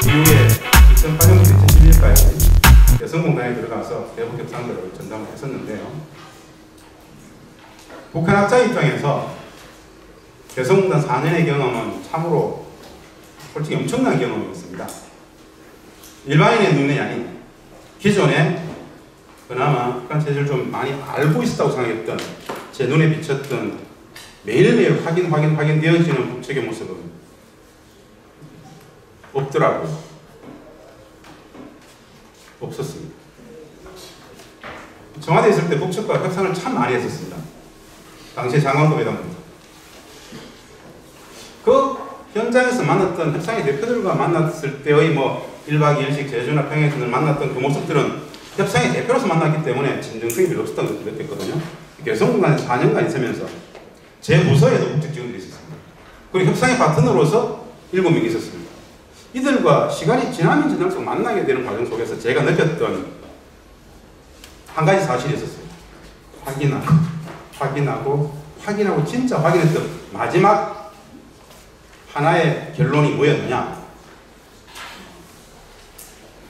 이후에 2008년부터 2011년까지 여성공단에 들어가서 대북 협상들을 전담을 했었는데요. 북한 학자 입장에서 여성공단 4년의 경험은 참으로 솔직히 엄청난 경험이었습니다. 일반인의 눈이 아닌 기존에 그나마 북한 체제를 좀 많이 알고 있었다고 생각했던 제 눈에 비쳤던 매일매일 확인되어지는 북측의 모습은 없더라고요. 없었습니다. 청와대에 있을 때 북측과 협상을 참 많이 했었습니다. 당시에 장관도 회담입니다. 그 현장에서 만났던 협상의 대표들과 만났을 때의 뭐 1박 2일씩 제주나 평양에서 만났던 그 모습들은 협상의 대표로서 만났기 때문에 진정성이 별로 없었다고 느꼈거든요. 여성공단에 4년간 있으면서 제 부서에도 북측 직원들이 있었습니다. 그리고 협상의 파트너로서 7명이 있었습니다. 이들과 시간이 지나면 지날수록 만나게 되는 과정 속에서 제가 느꼈던 한 가지 사실이 있었어요. 확인하고 진짜 확인했던 마지막 하나의 결론이 뭐였느냐.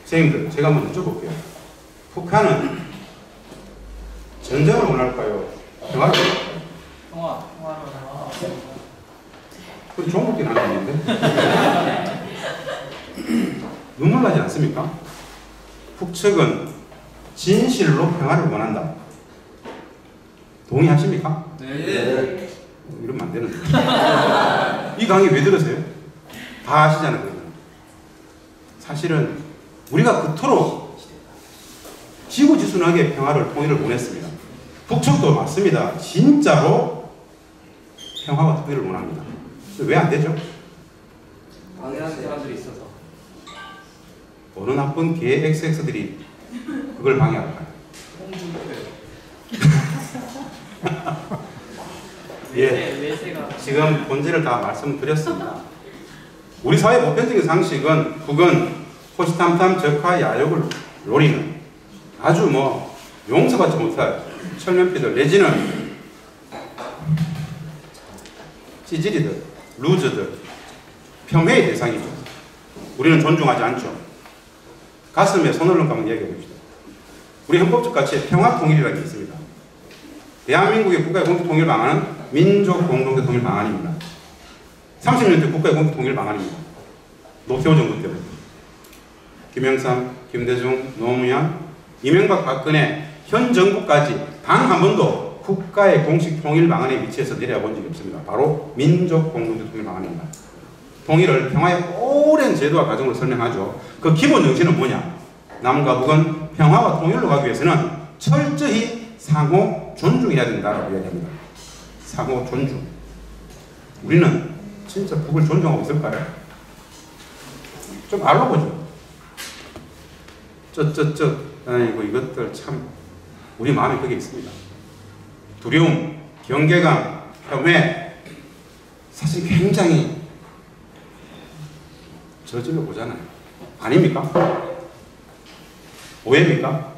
선생님들, 제가 한번 여쭤볼게요. 북한은 전쟁을 원할까요? 평화를 원할까요? 평화를. 그럼 종국기는 안 되는데? 눈물 나지 않습니까? 북측은 진실로 평화를 원한다. 동의하십니까? 네. 이러면 안 되는데. 이 강의 왜 들으세요? 다 아시잖아요. 사실은 우리가 그토록 지고지순하게 평화를, 통일을 원했습니다. 북측도 맞습니다. 진짜로 평화와 통일을 원합니다. 왜 안 되죠? 방해하는 사람들이 있어서. 어느 나쁜 개 XX들이 그걸 방해할까요? 예, 지금 본질을 다 말씀드렸습니다. 우리 사회 보편적인 상식은 북은 호시탐탐 적화 야욕을 노리는 아주 뭐 용서받지 못할 철면피들 내지는 찌질이들, 루즈들, 폄훼의 대상이죠. 우리는 존중하지 않죠. 가슴에 손을 넣고 한번 얘기해 봅시다. 우리 헌법적 가치에 평화 통일이라는 게 있습니다. 대한민국의 국가의 공동 통일 방안은 민족 공동체 통일 방안입니다. 30년대 국가의 공동 통일 방안입니다. 노태우 정부 때부터. 김영삼, 김대중, 노무현, 이명박, 박근혜, 현 정부까지 단 한 번도 국가의 공식 통일 방안에 위치해서 내려본 적이 없습니다. 바로 민족 공동체 통일 방안입니다. 통일을 평화의 오랜 제도와 과정으로 설명하죠. 그 기본 정신은 뭐냐? 남과 북은 평화와 통일로 가기 위해서는 철저히 상호 존중해야 된다고 이야기합니다. 상호 존중. 우리는 진짜 북을 존중하고 있을까요? 좀 알아보죠. 아이고 이것들 참 우리 마음에 그게 있습니다. 두려움, 경계감, 혐오 사실 굉장히 저질러 보잖아요. 아닙니까? 오해입니까?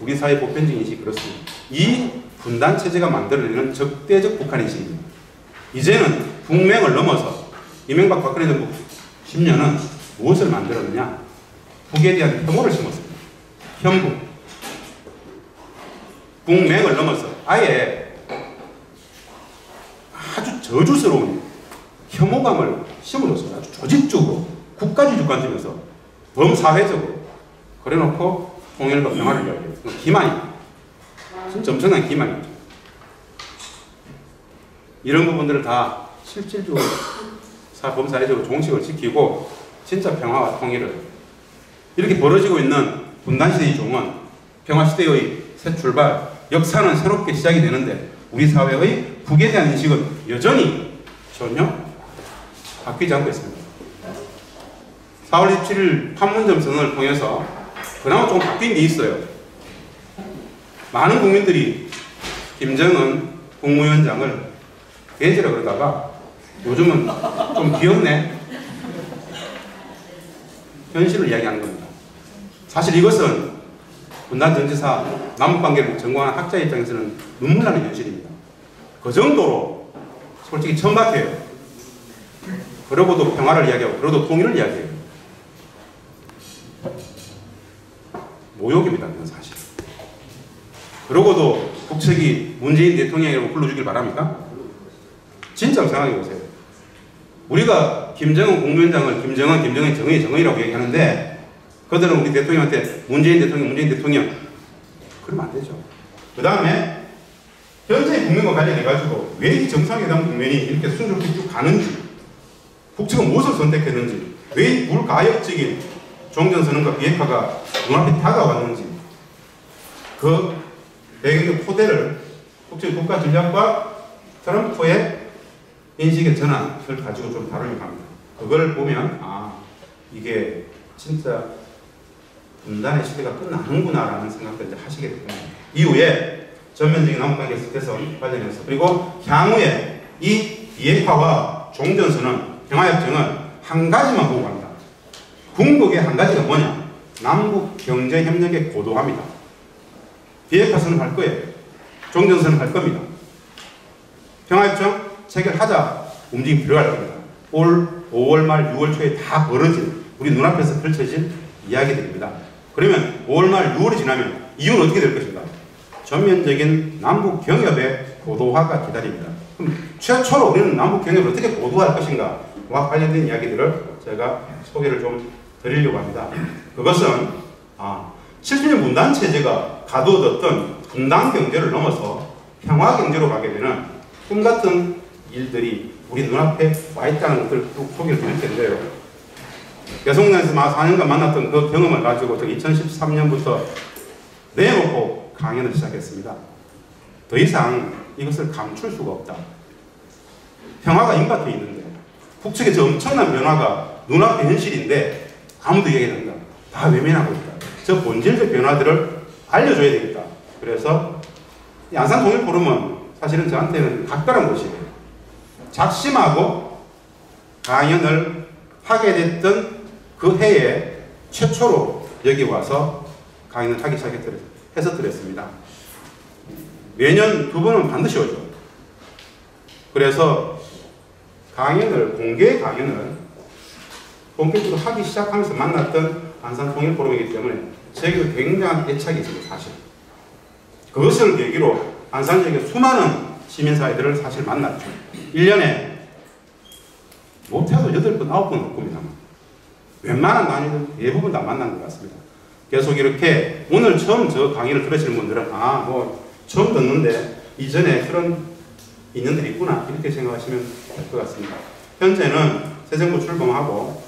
우리 사회 보편적인 인식이 그렇습니다. 이 분단체제가 만들어내는 적대적 북한인식입니다. 이제는 북맹을 넘어서 이명박 박근혜 정부 10년은 무엇을 만들었느냐? 북에 대한 혐오를 심었습니다. 혐북. 북맹을 넘어서 아예 아주 저주스러운 혐오감을 심어놓습니다. 아주 조직적으로 국가주의 주관점에서 범사회적으로 그래놓고 통일과 평화를 이야기해요. 기만입니다. 진짜 엄청난 기만이죠. 이런 부분들을 다 실질적으로 범사회적으로 종식을 지키고 진짜 평화와 통일을 이렇게 벌어지고 있는 분단시대의 종은 평화시대의 새 출발, 역사는 새롭게 시작이 되는데 우리 사회의 북에 대한 인식은 여전히 전혀 바뀌지 않고 있습니다. 4월 27일 판문점 선언을 통해서 그나마 좀 바뀐 게 있어요. 많은 국민들이 김정은 국무위원장을 대제라 그러다가 요즘은 좀 귀엽네. 현실을 이야기하는 겁니다. 사실 이것은 분단 전체사 남북관계를 전공하는 학자 입장에서는 눈물 나는 현실입니다. 그 정도로 솔직히 천박해요. 그러고도 평화를 이야기하고 그러고도 통일을 이야기해요. 모욕입니다. 그건 사실. 그러고도 국책이 문재인 대통령이라고 불러주길 바랍니까? 진짜 생각해 보세요. 우리가 김정은 국무위원장을 김정은, 정의라고 얘기하는데 그들은 우리 대통령한테 문재인 대통령 그러면 안 되죠. 그 다음에 현재 국민과 관련해가지고 왜 이 정상회담 국면이 이렇게 순조롭게 쭉 가는지, 북측은 무엇을 선택했는지, 왜 이 불가역적인 종전선언과 비핵화가 눈앞에 다가왔는지, 그 배경의 토대를 국제 국가 전략과 트럼프의 인식의 전환을 가지고 좀 다루려고 합니다. 그걸 보면 이게 진짜 분단의 시대가 끝나는구나라는 생각도 이제 하시게 될 겁니다. 이후에 전면적인 남북관계 개선 관련해서 그리고 향후에 이 비핵화와 종전선언, 평화협정은 한 가지만 보고 갑니다. 궁극의 한 가지가 뭐냐? 남북 경제협력의 고도화입니다. 비핵화 선언할 거예요. 종전선언 할 겁니다. 평화협정 체결하자 움직임 들어갈 겁니다. 올 5월 말 6월 초에 다 벌어진 우리 눈앞에서 펼쳐질 이야기들입니다. 그러면 5월 말 6월이 지나면 이유는 어떻게 될 것인가? 전면적인 남북 경협의 고도화가 기다립니다. 그럼 최초로 우리는 남북 경협을 어떻게 고도화할 것인가와 관련된 이야기들을 제가 소개를 좀 드리려고 합니다. 그것은 70년 분단 체제가 가두었던 분단 경제를 넘어서 평화 경제로 가게 되는 꿈 같은 일들이 우리 눈앞에 와 있다는 것들을 또 소개를 드릴 텐데요. 개성공단에서 4년간 만났던 그 경험을 가지고 2013년부터 내놓고 강연을 시작했습니다. 더 이상 이것을 감출 수가 없다. 평화가 임박해 있는데 북측의 저 엄청난 변화가 눈앞의 현실인데 아무도 얘기 안 한다. 다 외면하고 있다. 저 본질적 변화들을 알려줘야 되겠다. 그래서 안산통일포럼은 사실은 저한테는 각별한 곳이에요. 작심하고 강연을 하게 됐던 그 해에 최초로 여기 와서 강연을 하기 시작해서 드렸습니다. 매년 2번은 반드시 오죠. 그래서 공개 강연을 본격적으로 하기 시작하면서 만났던 안산통일포럼이기 때문에 저에게도 굉장한 애착이 있습니다. 사실. 그것을 계기로 안산 지역의 수많은 시민사회들을 사실 만났죠. 1년에 못해도 8번, 9번 올 겁니다. 웬만한 단위들 대부분 다 만난 것 같습니다. 계속 이렇게 오늘 처음 저 강의를 들으시는 분들은 처음 듣는데 이전에 그런 인연들이 있구나 이렇게 생각하시면 될 것 같습니다. 현재는 새 정부 출범하고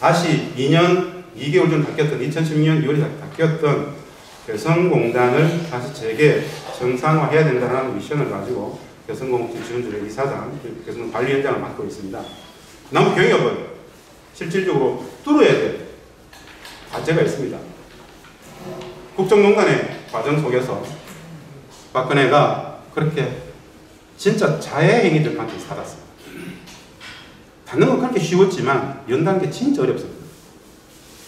다시 2년 2개월 전 바뀌었던 2016년 2월에 바뀌었던 개성공단을 다시 재개 정상화해야 된다는 미션을 가지고 개성공단지원주의 이사장, 개성관리위원장을 맡고 있습니다. 남북경협은 실질적으로 뚫어야 될 과제가 있습니다. 국정농단의 과정 속에서 박근혜가 그렇게 진짜 자해 행위들한테 살았습니다. 닫는 건 그렇게 쉬웠지만 연다는 게 진짜 어렵습니다.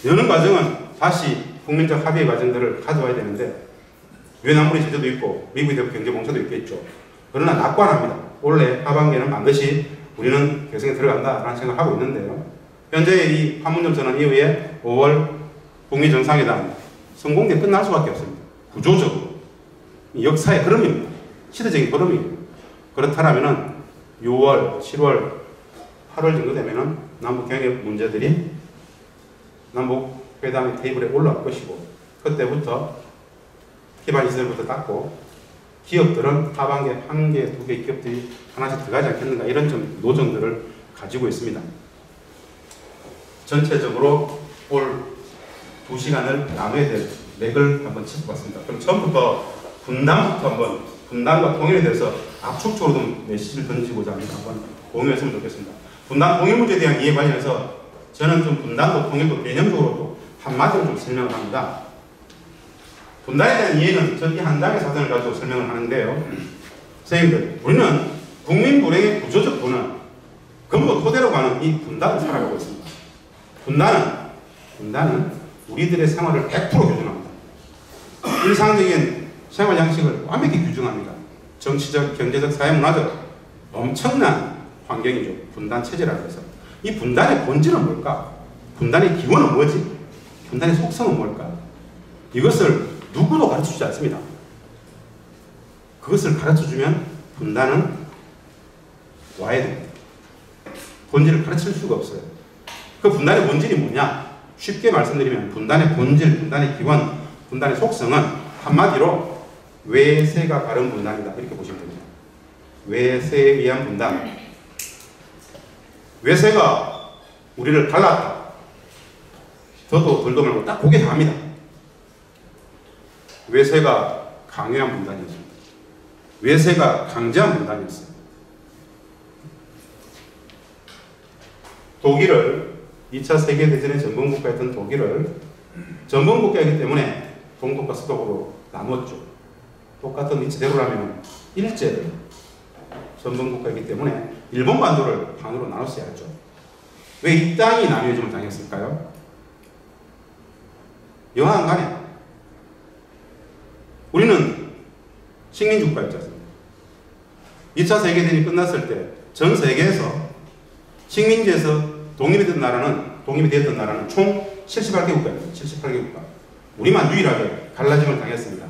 여는 과정은 다시 국민적 합의의 과정들을 가져와야 되는데 유엔 안보리 제재도 있고 미국의 대북 경제공사도 있겠죠. 그러나 낙관합니다. 올해 하반기에는 반드시 우리는 개성에 들어간다라는 생각을 하고 있는데요. 현재 이 판문점 선언 이후에 5월 북미 정상회담 성공에 끝날 수밖에 없습니다. 구조적으로 역사의 흐름입니다. 시대적인 흐름입니다. 그렇다면 6월, 7월, 8월 정도 되면은 남북 경협 문제들이 남북 회담의 테이블에 올라올 것이고 그때부터 기반 시설부터 닦고 기업들은 하반기에 1개, 2개 기업들이 하나씩 들어가지 않겠는가 이런 좀 노정들을 가지고 있습니다. 전체적으로 올 2시간을 나눠야 될 맥을 한번 짚어봤습니다. 그럼 처음부터 분단부터 한번 분단과 통일에 대해서 압축적으로 좀 메시지를 던지고자 합니다. 한번 공유했으면 좋겠습니다. 분단 통일 문제에 대한 이해 관련해서 저는 좀 분단도 통일도 개념적으로도 한마디로 좀 설명을 합니다. 분단에 대한 이해는 저기 한 장의 사전을 가지고 설명을 하는데요. 선생님들, 우리는 국민 불행의 구조적 도는 이 분단을 살아가고 있습니다. 분단은 우리들의 생활을 100% 규정합니다. 일상적인 생활 양식을 완벽히 규정합니다. 정치적, 경제적, 사회문화적 엄청난 환경이죠. 분단 체제라고 해서. 이 분단의 본질은 뭘까? 분단의 기원은 뭐지? 분단의 속성은 뭘까? 이것을 누구도 가르쳐주지 않습니다. 그것을 가르쳐주면 분단은 와야 됩니다. 본질을 가르칠 수가 없어요. 그 분단의 본질이 뭐냐? 쉽게 말씀드리면 분단의 본질, 분단의 기원, 분단의 속성은 한마디로 외세가 바른 분단이다. 이렇게 보시면 됩니다. 외세에 의한 분단. 외세가 우리를 갈랐다. 더도 덜도 말고 딱 그게 답니다. 외세가 강요한 분단이었습니다. 외세가 강제한 분단이었어요. 독일을 2차 세계대전의 전범국가였던 독일을 전범국가이기 때문에 동독과 서독으로 나눴죠. 똑같은 위치대로라면 일제를 전범국가이기 때문에 일본 반도를 반으로 나눴어야 했죠. 왜 이 땅이 나뉘어짐을 당했을까요? 여하간 간에 우리는 식민지국가였지 않습니까? 2차 세계대전이 끝났을 때 전 세계에서 식민지에서 독립이 되었던 나라는 총 78개국가입니다. 78개국가. 우리만 유일하게 갈라짐을 당했습니다.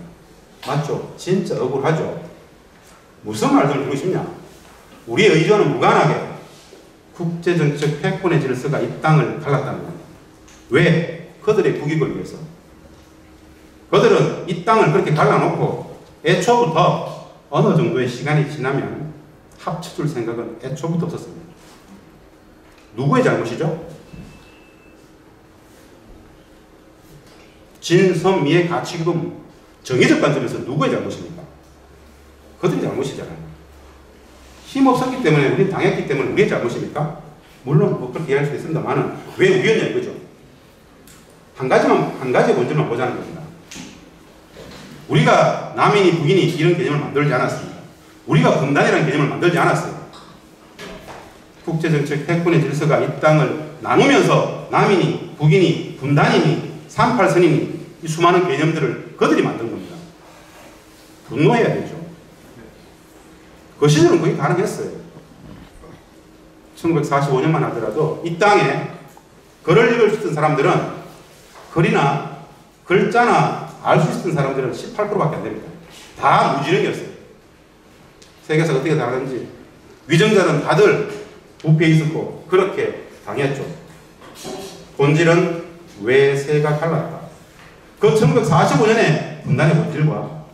맞죠? 진짜 억울하죠? 무슨 말씀을 드리고 싶냐? 우리의 의지와는 무관하게 국제정치적 패권의 질서가 이 땅을 갈랐다는 겁니다. 왜? 그들의 국익을 위해서. 그들은 이 땅을 그렇게 갈라놓고 애초부터 어느 정도의 시간이 지나면 합쳐줄 생각은 애초부터 없었습니다. 누구의 잘못이죠? 진선미의 가치금 정의적 관점에서 누구의 잘못입니까? 그들의 잘못이잖아요. 힘없었기 때문에, 우리 당했기 때문에 우리의 잘못입니까? 물론 뭐 그렇게 이해할 수 있습니다만은 왜 우리였냐 이거죠. 한 가지 본질만 보자는 겁니다. 우리가 남인이 북인이 이런 개념을 만들지 않았습니다. 우리가 분단이라는 개념을 만들지 않았어요. 국제정책 패권의 질서가 이 땅을 나누면서 남인이 북인이 분단이니 38선이니 이 수많은 개념들을 그들이 만든 겁니다. 분노해야 되죠. 그 시절은 그게 가능했어요. 1945년만 하더라도 이 땅에 글을 읽을 수 있던 사람들은 글이나 글자나 알 수 있었던 사람들은 18%밖에 안 됩니다. 다 무지력이었어요. 세계에서 어떻게 다르는지 위정자는 다들 부패해 있었고 그렇게 당했죠. 본질은 외세가 갈랐다. 그 1945년의 분단의 본질과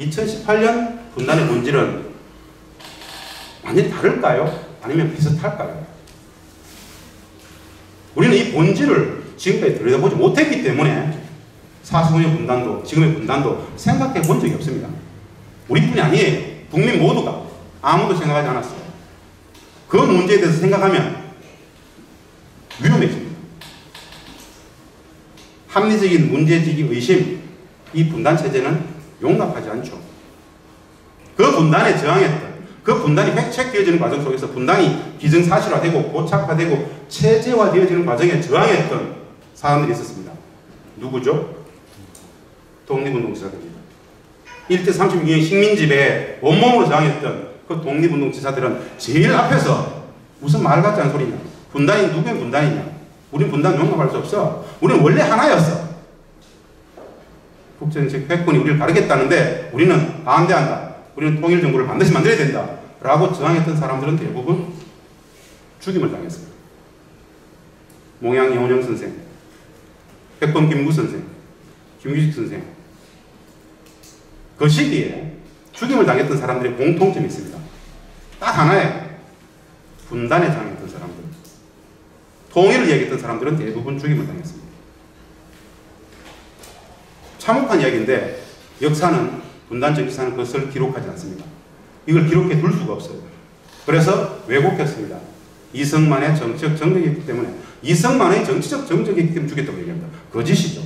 2018년 분단의 본질은 완전히 다를까요? 아니면 비슷할까요? 우리는 이 본질을 지금까지 들여다보지 못했기 때문에 45년 분단도 지금의 분단도 생각해 본 적이 없습니다. 우리뿐이 아니에요. 국민 모두가 아무도 생각하지 않았어요. 그 문제에 대해서 생각하면 위험해집니다. 합리적인 문제제기 의심, 이 분단체제는 용납하지 않죠. 그 분단에 저항했던, 그 분단이 획책되어지는 과정 속에서 분단이 기정사실화되고 고착화되고 체제화되어지는 과정에 저항했던 사람들이 있었습니다. 누구죠? 독립운동지사들입니다. 일제 36년 식민지배에 온몸으로 저항했던 그 독립운동지사들은 제일 앞에서 무슨 말 같지 않은 소리냐. 분단이 누구의 분단이냐. 우린 분단 용납할 수 없어. 우리는 원래 하나였어. 국제정책 패권이 우리를 가르겠다는데 우리는 반대한다. 우리는 통일정부를 반드시 만들어야 된다. 라고 저항했던 사람들은 대부분 죽임을 당했습니다. 몽양 이원영 선생, 백범 김구 선생, 김규식 선생. 그 시기에 죽임을 당했던 사람들의 공통점이 있습니다. 딱 하나예요. 분단에 저항했던 사람들. 통일을 이야기했던 사람들은 대부분 죽임을 당했습니다. 참혹한 이야기인데 역사는, 분단적 역사는 그것을 기록하지 않습니다. 이걸 기록해 둘 수가 없어요. 그래서 왜곡했습니다. 이승만의 정치적 정적이었기 때문에, 이승만의 정치적 정적이었기 때문에 죽였다고 얘기합니다. 거짓이죠.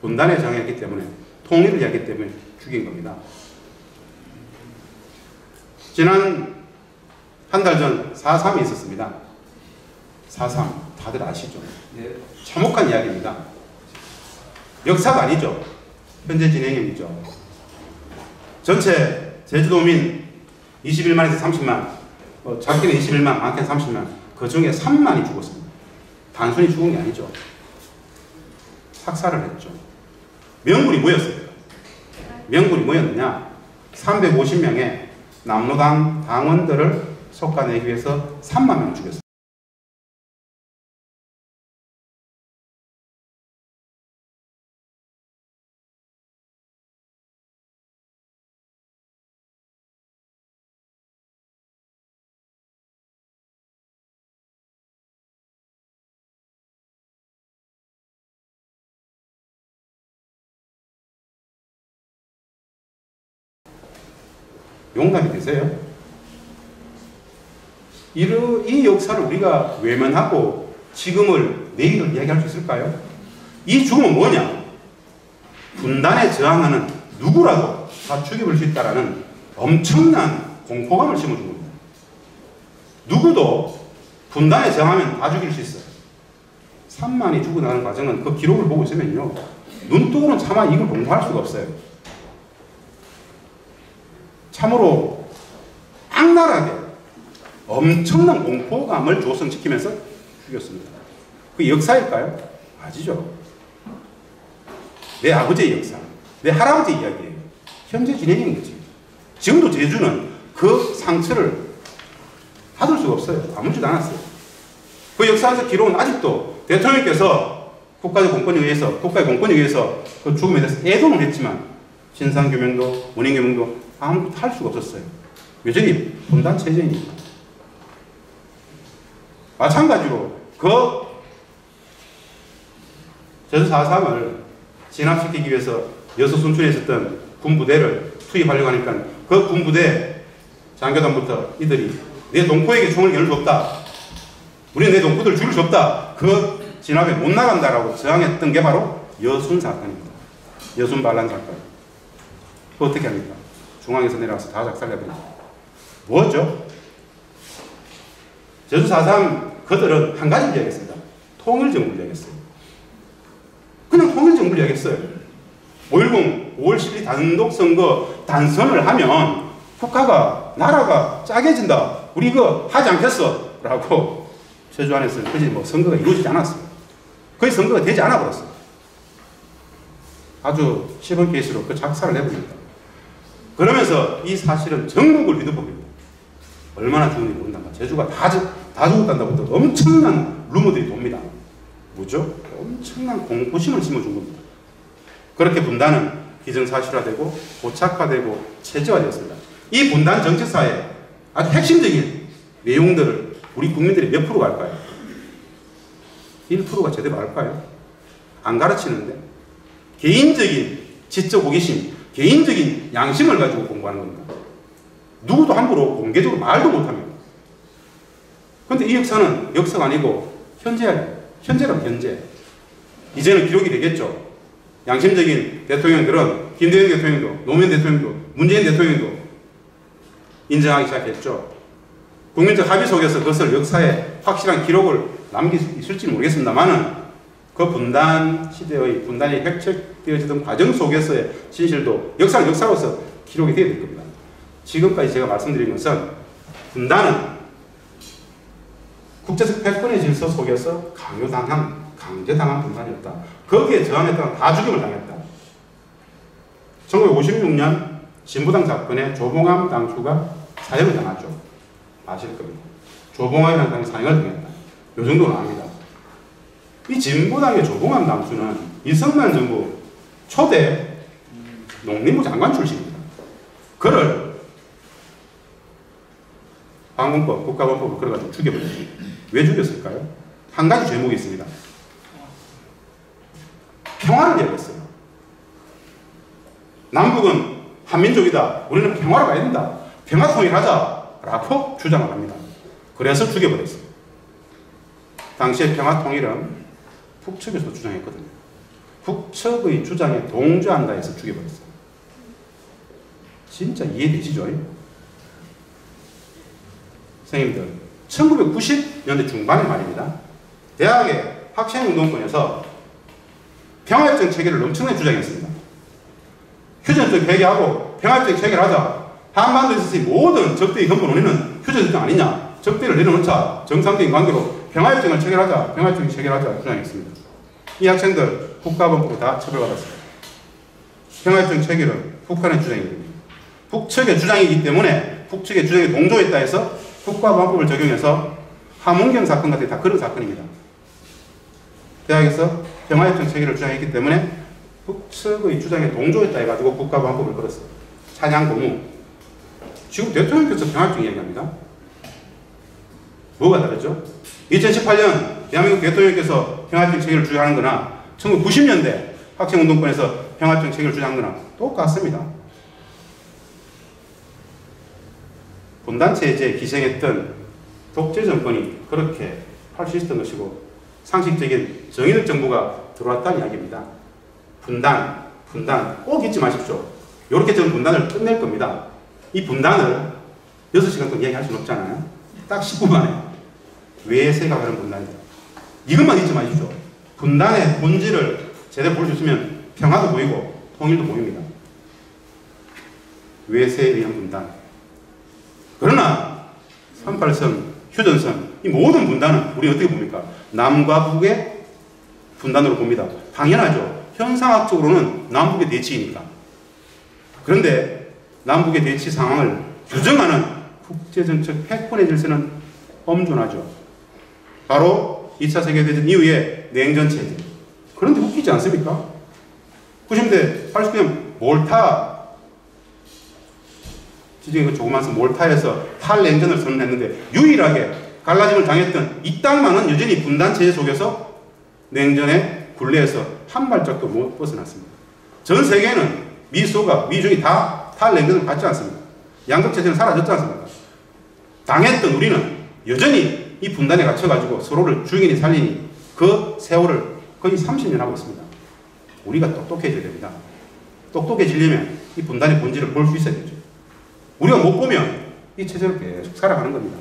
분단에 저항했기 때문에, 통일을 이야기했기 때문에 죽인 겁니다. 지난 한 한 달 전 4.3이 있었습니다. 4.3 다들 아시죠? 네. 참혹한 이야기입니다. 역사가 아니죠. 현재 진행형이죠. 전체 제주도민 21만에서 30만, 작게는 21만, 많게는 30만, 그 중에 3만이 죽었습니다. 단순히 죽은 게 아니죠. 학살을 했죠. 명분이 뭐였습니까? 명분이 뭐였느냐? 350명의 남로당 당원들을 솎아내기 위해서 3만 명 죽였습니다. 용납이 되세요? 이 역사를 우리가 외면하고 지금을 내일을 이야기할 수 있을까요? 이 죽음은 뭐냐? 분단에 저항하는 누구라도 다 죽여볼 수 있다는 엄청난 공포감을 심어준 겁니다. 누구도 분단에 저항하면 다 죽일 수 있어요. 3만이 죽어나가는 과정은 그 기록을 보고 있으면요, 눈뜨고는 차마 이걸 공부할 수가 없어요. 참으로 악랄하게 엄청난 공포감을 조성시키면서 죽였습니다. 그 역사일까요? 아니죠. 내 아버지의 역사, 내 할아버지의 이야기예요. 현재 진행인 거지. 지금도 제주는 그 상처를 받을 수가 없어요. 아무렇지도 않았어요. 그 역사에서 기록은 아직도 대통령께서 국가의 공권에 의해서 그 죽음에 대해서 애동을 했지만 진상규명도 원인규명도 아무것도 할 수가 없었어요. 여전히 분단 체제이니까. 마찬가지로 그 제주 4.3을 진압시키기 위해서 여수 순천에 있었던 군부대를 투입하려고 하니까 그 군부대 장교단부터 이들이 내 동포에게 총을 겨눌 수 없다. 우리는 내 동포들을 죽일 수 없다. 그 진압에 못 나간다라고 저항했던 게 바로 여순 사건입니다. 여순 반란 사건. 그 어떻게 합니까? 중앙에서 내려와서 다 작살내버립니다. 뭐죠? 제주 4.3 그들은 한 가지를 이야기했습니다. 통일정부를 이야기했어요. 그냥 통일정부를 이야기했어요. 5.10 5월 12일 단독선거 단선을 하면 국가가, 나라가 짜게진다. 우리 이거 하지 않겠어. 라고 제주 안에서 그지 뭐 선거가 이루어지지 않았어요. 거의 선거가 되지 않아 버렸어요. 아주 시범 케이스로 그 작살을 내버립니다. 그러면서 이 사실은 전국을 휘두릅니다. 얼마나 죽은지 모른단 말이야. 제주가 다 죽었단다고 엄청난 루머들이 돕니다. 뭐죠? 엄청난 공포심을 심어준 겁니다. 그렇게 분단은 기정사실화되고 고착화되고 체제화되었습니다. 이 분단 정치사의 아주 핵심적인 내용들을 우리 국민들이 몇 프로가 알까요? 1%가 제대로 알까요? 안 가르치는데 개인적인 지적 호기심, 개인적인 양심을 가지고 공부하는 겁니다. 누구도 함부로 공개적으로 말도 못합니다. 그런데 이 역사는 역사가 아니고 현재라면 현재. 이제는 기록이 되겠죠. 양심적인 대통령들은 김대중 대통령도, 노무현 대통령도, 문재인 대통령도 인정하기 시작했죠. 국민적 합의 속에서 그것을 역사에 확실한 기록을 남길 수 있을지 모르겠습니다만은 그 분단 시대의 분단이 획책되어지던 과정 속에서의 진실도 역사는 역사로서 기록이 되어야 될 겁니다. 지금까지 제가 말씀드린 것은 분단은 국제적 패권의 질서 속에서 강제당한 분단이었다. 거기에 저항했다가 다 죽임을 당했다. 1956년 진보당 사건에 조봉암 당수가 사형을 당하죠. 아실 겁니다. 조봉암이라는 당이 사형을 당했다. 이 정도는 압니다. 이 진보당의 조봉암 당수는 이승만 정부 초대 농림부 장관 출신입니다. 그를 방공법, 국가범법을 걸어가지고 죽여버렸죠. 왜 죽였을까요? 한 가지 죄목이 있습니다. 평화를 이야기했어요. 남북은 한민족이다. 우리는 평화로 가야 된다. 평화 통일하자. 라고 주장을 합니다. 그래서 죽여버렸어요. 당시의 평화 통일은 북측에서 주장했거든요. 북측의 주장에 동조한다 해서 죽여버렸어요. 진짜 이해되시죠? 선생님들, 1990년대 중반의 말입니다. 대학의 학생운동권에서 평화협정 체계를 엄청나게 주장했습니다. 휴전협정 폐기하고 평화협정 체계를 하자. 한반도에 있어서 모든 적대의 근본 원인은 휴전협정 아니냐. 적대를 내려놓자. 정상적인 관계로 평화협정을 체결하자. 평화협정을 체결하자 주장했습니다. 이 학생들 국가범법으로 다 처벌받았습니다. 평화협정 체결은 북한의 주장입니다. 북측의 주장이기 때문에 북측의 주장에 동조했다 해서 국가보안법을 적용해서 함은경 사건 같은 다 그런 사건입니다. 대학에서 평화협정 체계를 주장했기 때문에 북측의 주장에 동조했다 해가지고 국가보안법을 걸었어요. 찬양 고무. 지금 대통령께서 평화협정 이야기합니다. 뭐가 다르죠? 2018년 대한민국 대통령께서 평화협정 체계를 주장하는 거나 1990년대 학생운동권에서 평화협정 체계를 주장하는 거나 똑같습니다. 분단체제에 기생했던 독재 정권이 그렇게 할 수 있었던 것이고 상식적인 정의적 정부가 들어왔다는 이야기입니다. 분단 꼭 잊지 마십시오. 이렇게 저는 분단을 끝낼 겁니다. 이 분단을 6시간 동안 이야기할 수는 없잖아요. 딱 10분 만에 외세가 가는 분단이다. 이것만 잊지 마십시오. 분단의 본질을 제대로 볼 수 있으면 평화도 보이고 통일도 보입니다. 외세에 의한 분단. 그러나 38선, 휴전선 이 모든 분단은 우리 어떻게 봅니까? 남과 북의 분단으로 봅니다. 당연하죠. 현상학적으로는 남북의 대치이니까. 그런데 남북의 대치 상황을 규정하는 국제정책 패권의 질서는 엄존하죠. 바로 2차 세계대전 이후에 냉전체제. 그런데 웃기지 않습니까? 90년대 89년 몰타 지금 그 조그만 몰타에서 탈냉전을 선언했는데 유일하게 갈라짐을 당했던 이 땅만은 여전히 분단체제 속에서 냉전의 굴레에서 한 발짝도 못 벗어났습니다. 전 세계는 미소가, 미중이 다 탈냉전을 받지 않습니다. 양극체제는 사라졌지 않습니까? 당했던 우리는 여전히 이 분단에 갇혀가지고 서로를 죽이니 살리니 그 세월을 거의 30년 하고 있습니다. 우리가 똑똑해져야 됩니다. 똑똑해지려면 이 분단의 본질을 볼 수 있어야 되죠. 우리가 못 보면 이 체제를 계속 살아가는 겁니다.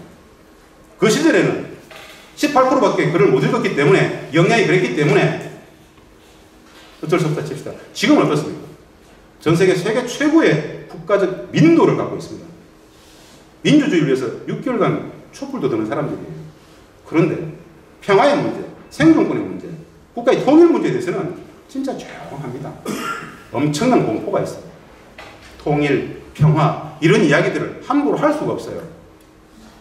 그 시절에는 18%밖에 글을 못 읽었기 때문에 역량이 그랬기 때문에 어쩔 수 없다 칩시다. 지금은 어떻습니까? 전 세계 최고의 국가적 민도를 갖고 있습니다. 민주주의를 위해서 6개월간 촛불도 드는 사람들이에요. 그런데 평화의 문제, 생존권의 문제, 국가의 통일 문제에 대해서는 진짜 조용합니다. 엄청난 공포가 있어요. 통일, 평화 이런 이야기들을 함부로 할 수가 없어요.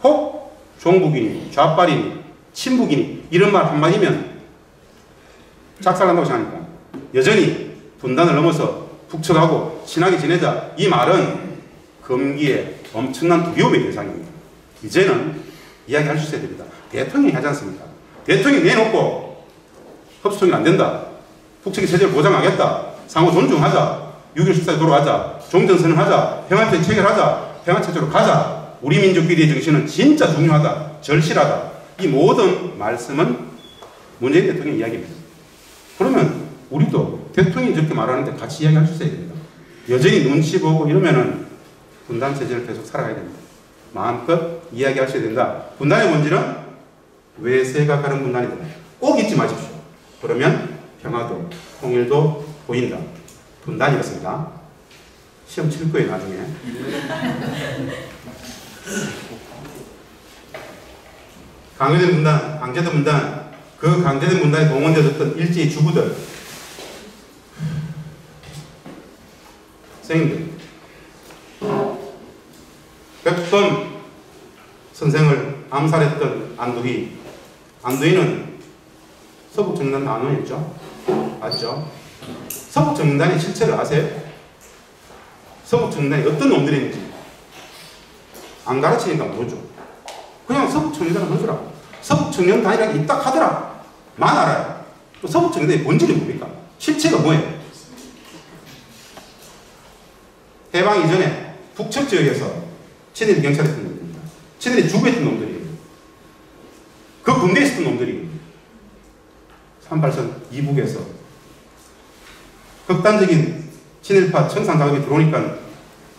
혹 종북이니 좌빨이니 친북이니 이런 말 한마디면 작살난다고 생각하니까 여전히 분단을 넘어서 북측하고 친하게 지내자 이 말은 금기에 엄청난 두려움의 대상입니다. 이제는 이야기할 수 있어야 됩니다. 대통령이 하지 않습니까? 대통령이 내놓고 협소통일 안 된다. 북측의 체제를 보장하겠다. 상호 존중하자. 6.25 14에 돌아가자. 종전선언하자. 평화협정 체결하자. 평화체제로 가자. 우리 민족끼리의 정신은 진짜 중요하다. 절실하다. 이 모든 말씀은 문재인 대통령 이야기입니다. 그러면 우리도 대통령이 저렇게 말하는데 같이 이야기할 수 있어야 됩니다. 여전히 눈치 보고 이러면은 분단체제를 계속 살아가야 됩니다. 마음껏 이야기할 수 있어야 된다. 분단의 본질은 외세가 가는 분단이다. 꼭 잊지 마십시오. 그러면 평화도 통일도 보인다. 분단이었습니다. 시험 칠 거예요 나중에. 강요된 분단, 강제된 분단, 그 강제된 분단에 동원되었던 일제의 주부들, 선생님들, 백범 선생을 암살했던 안두희는 서북정단 단원이었죠. 맞죠? 서북정단의 실체를 아세요? 서북정단이 어떤 놈들이 있는지 안 가르치니까 모르죠. 그냥 서북청년단을 하더라. 서북청년단이라는 게 있다 하더라. 만 알아요. 또 서북청년단의 본질이 뭡니까? 실체가 뭐예요? 해방 이전에 북측 지역에서 친일이 경찰했던 놈들입니다. 친일이 주구했던 놈들이에요. 그 군대에 있었던 놈들이 38선 이북에서 극단적인 친일파 청산 작업이 들어오니까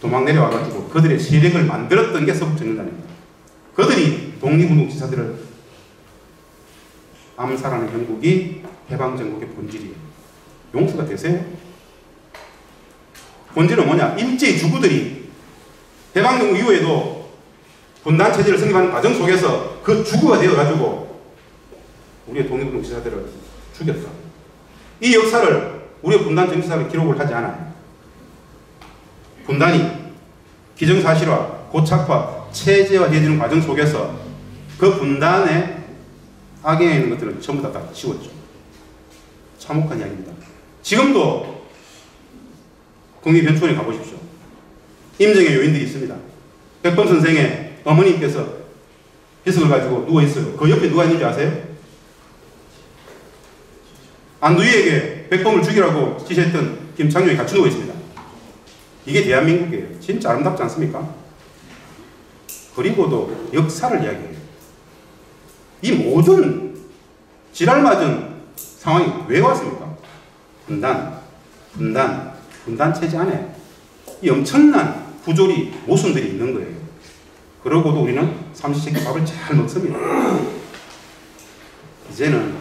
도망 내려와가지고 그들의 세력을 만들었던 게 서북청년단입니다. 그들이 독립운동지사들을 암살하는 형국이 해방정국의 본질이에요. 용서가 되세요? 본질은 뭐냐? 일제히 주구들이 해방정국 이후에도 분단체제를 성립하는 과정 속에서 그 주구가 되어가지고 우리의 독립운동지사들을 죽였다. 이 역사를 우리의 분단정치사를 기록을 하지 않아요. 분단이 기정사실화, 고착화, 체제화되어지는 과정 속에서 그 분단의 악영향에 있는 것들은 전부 다 지웠죠. 참혹한 이야기입니다. 지금도 국립변초원에 가보십시오. 임정의 요인들이 있습니다. 백범 선생의 어머님께서 비석을 가지고 누워있어요. 그 옆에 누가 있는지 아세요? 안두희에게 백범을 죽이라고 지시했던 김창룡이 같이 누워있습니다. 이게 대한민국이에요. 진짜 아름답지 않습니까? 그리고도 역사를 이야기해요. 이 모든 지랄맞은 상황이 왜 왔습니까? 분단 체제 안에 이 엄청난 부조리, 모순들이 있는 거예요. 그러고도 우리는 삼시세끼 밥을 잘 먹습니다. 이제는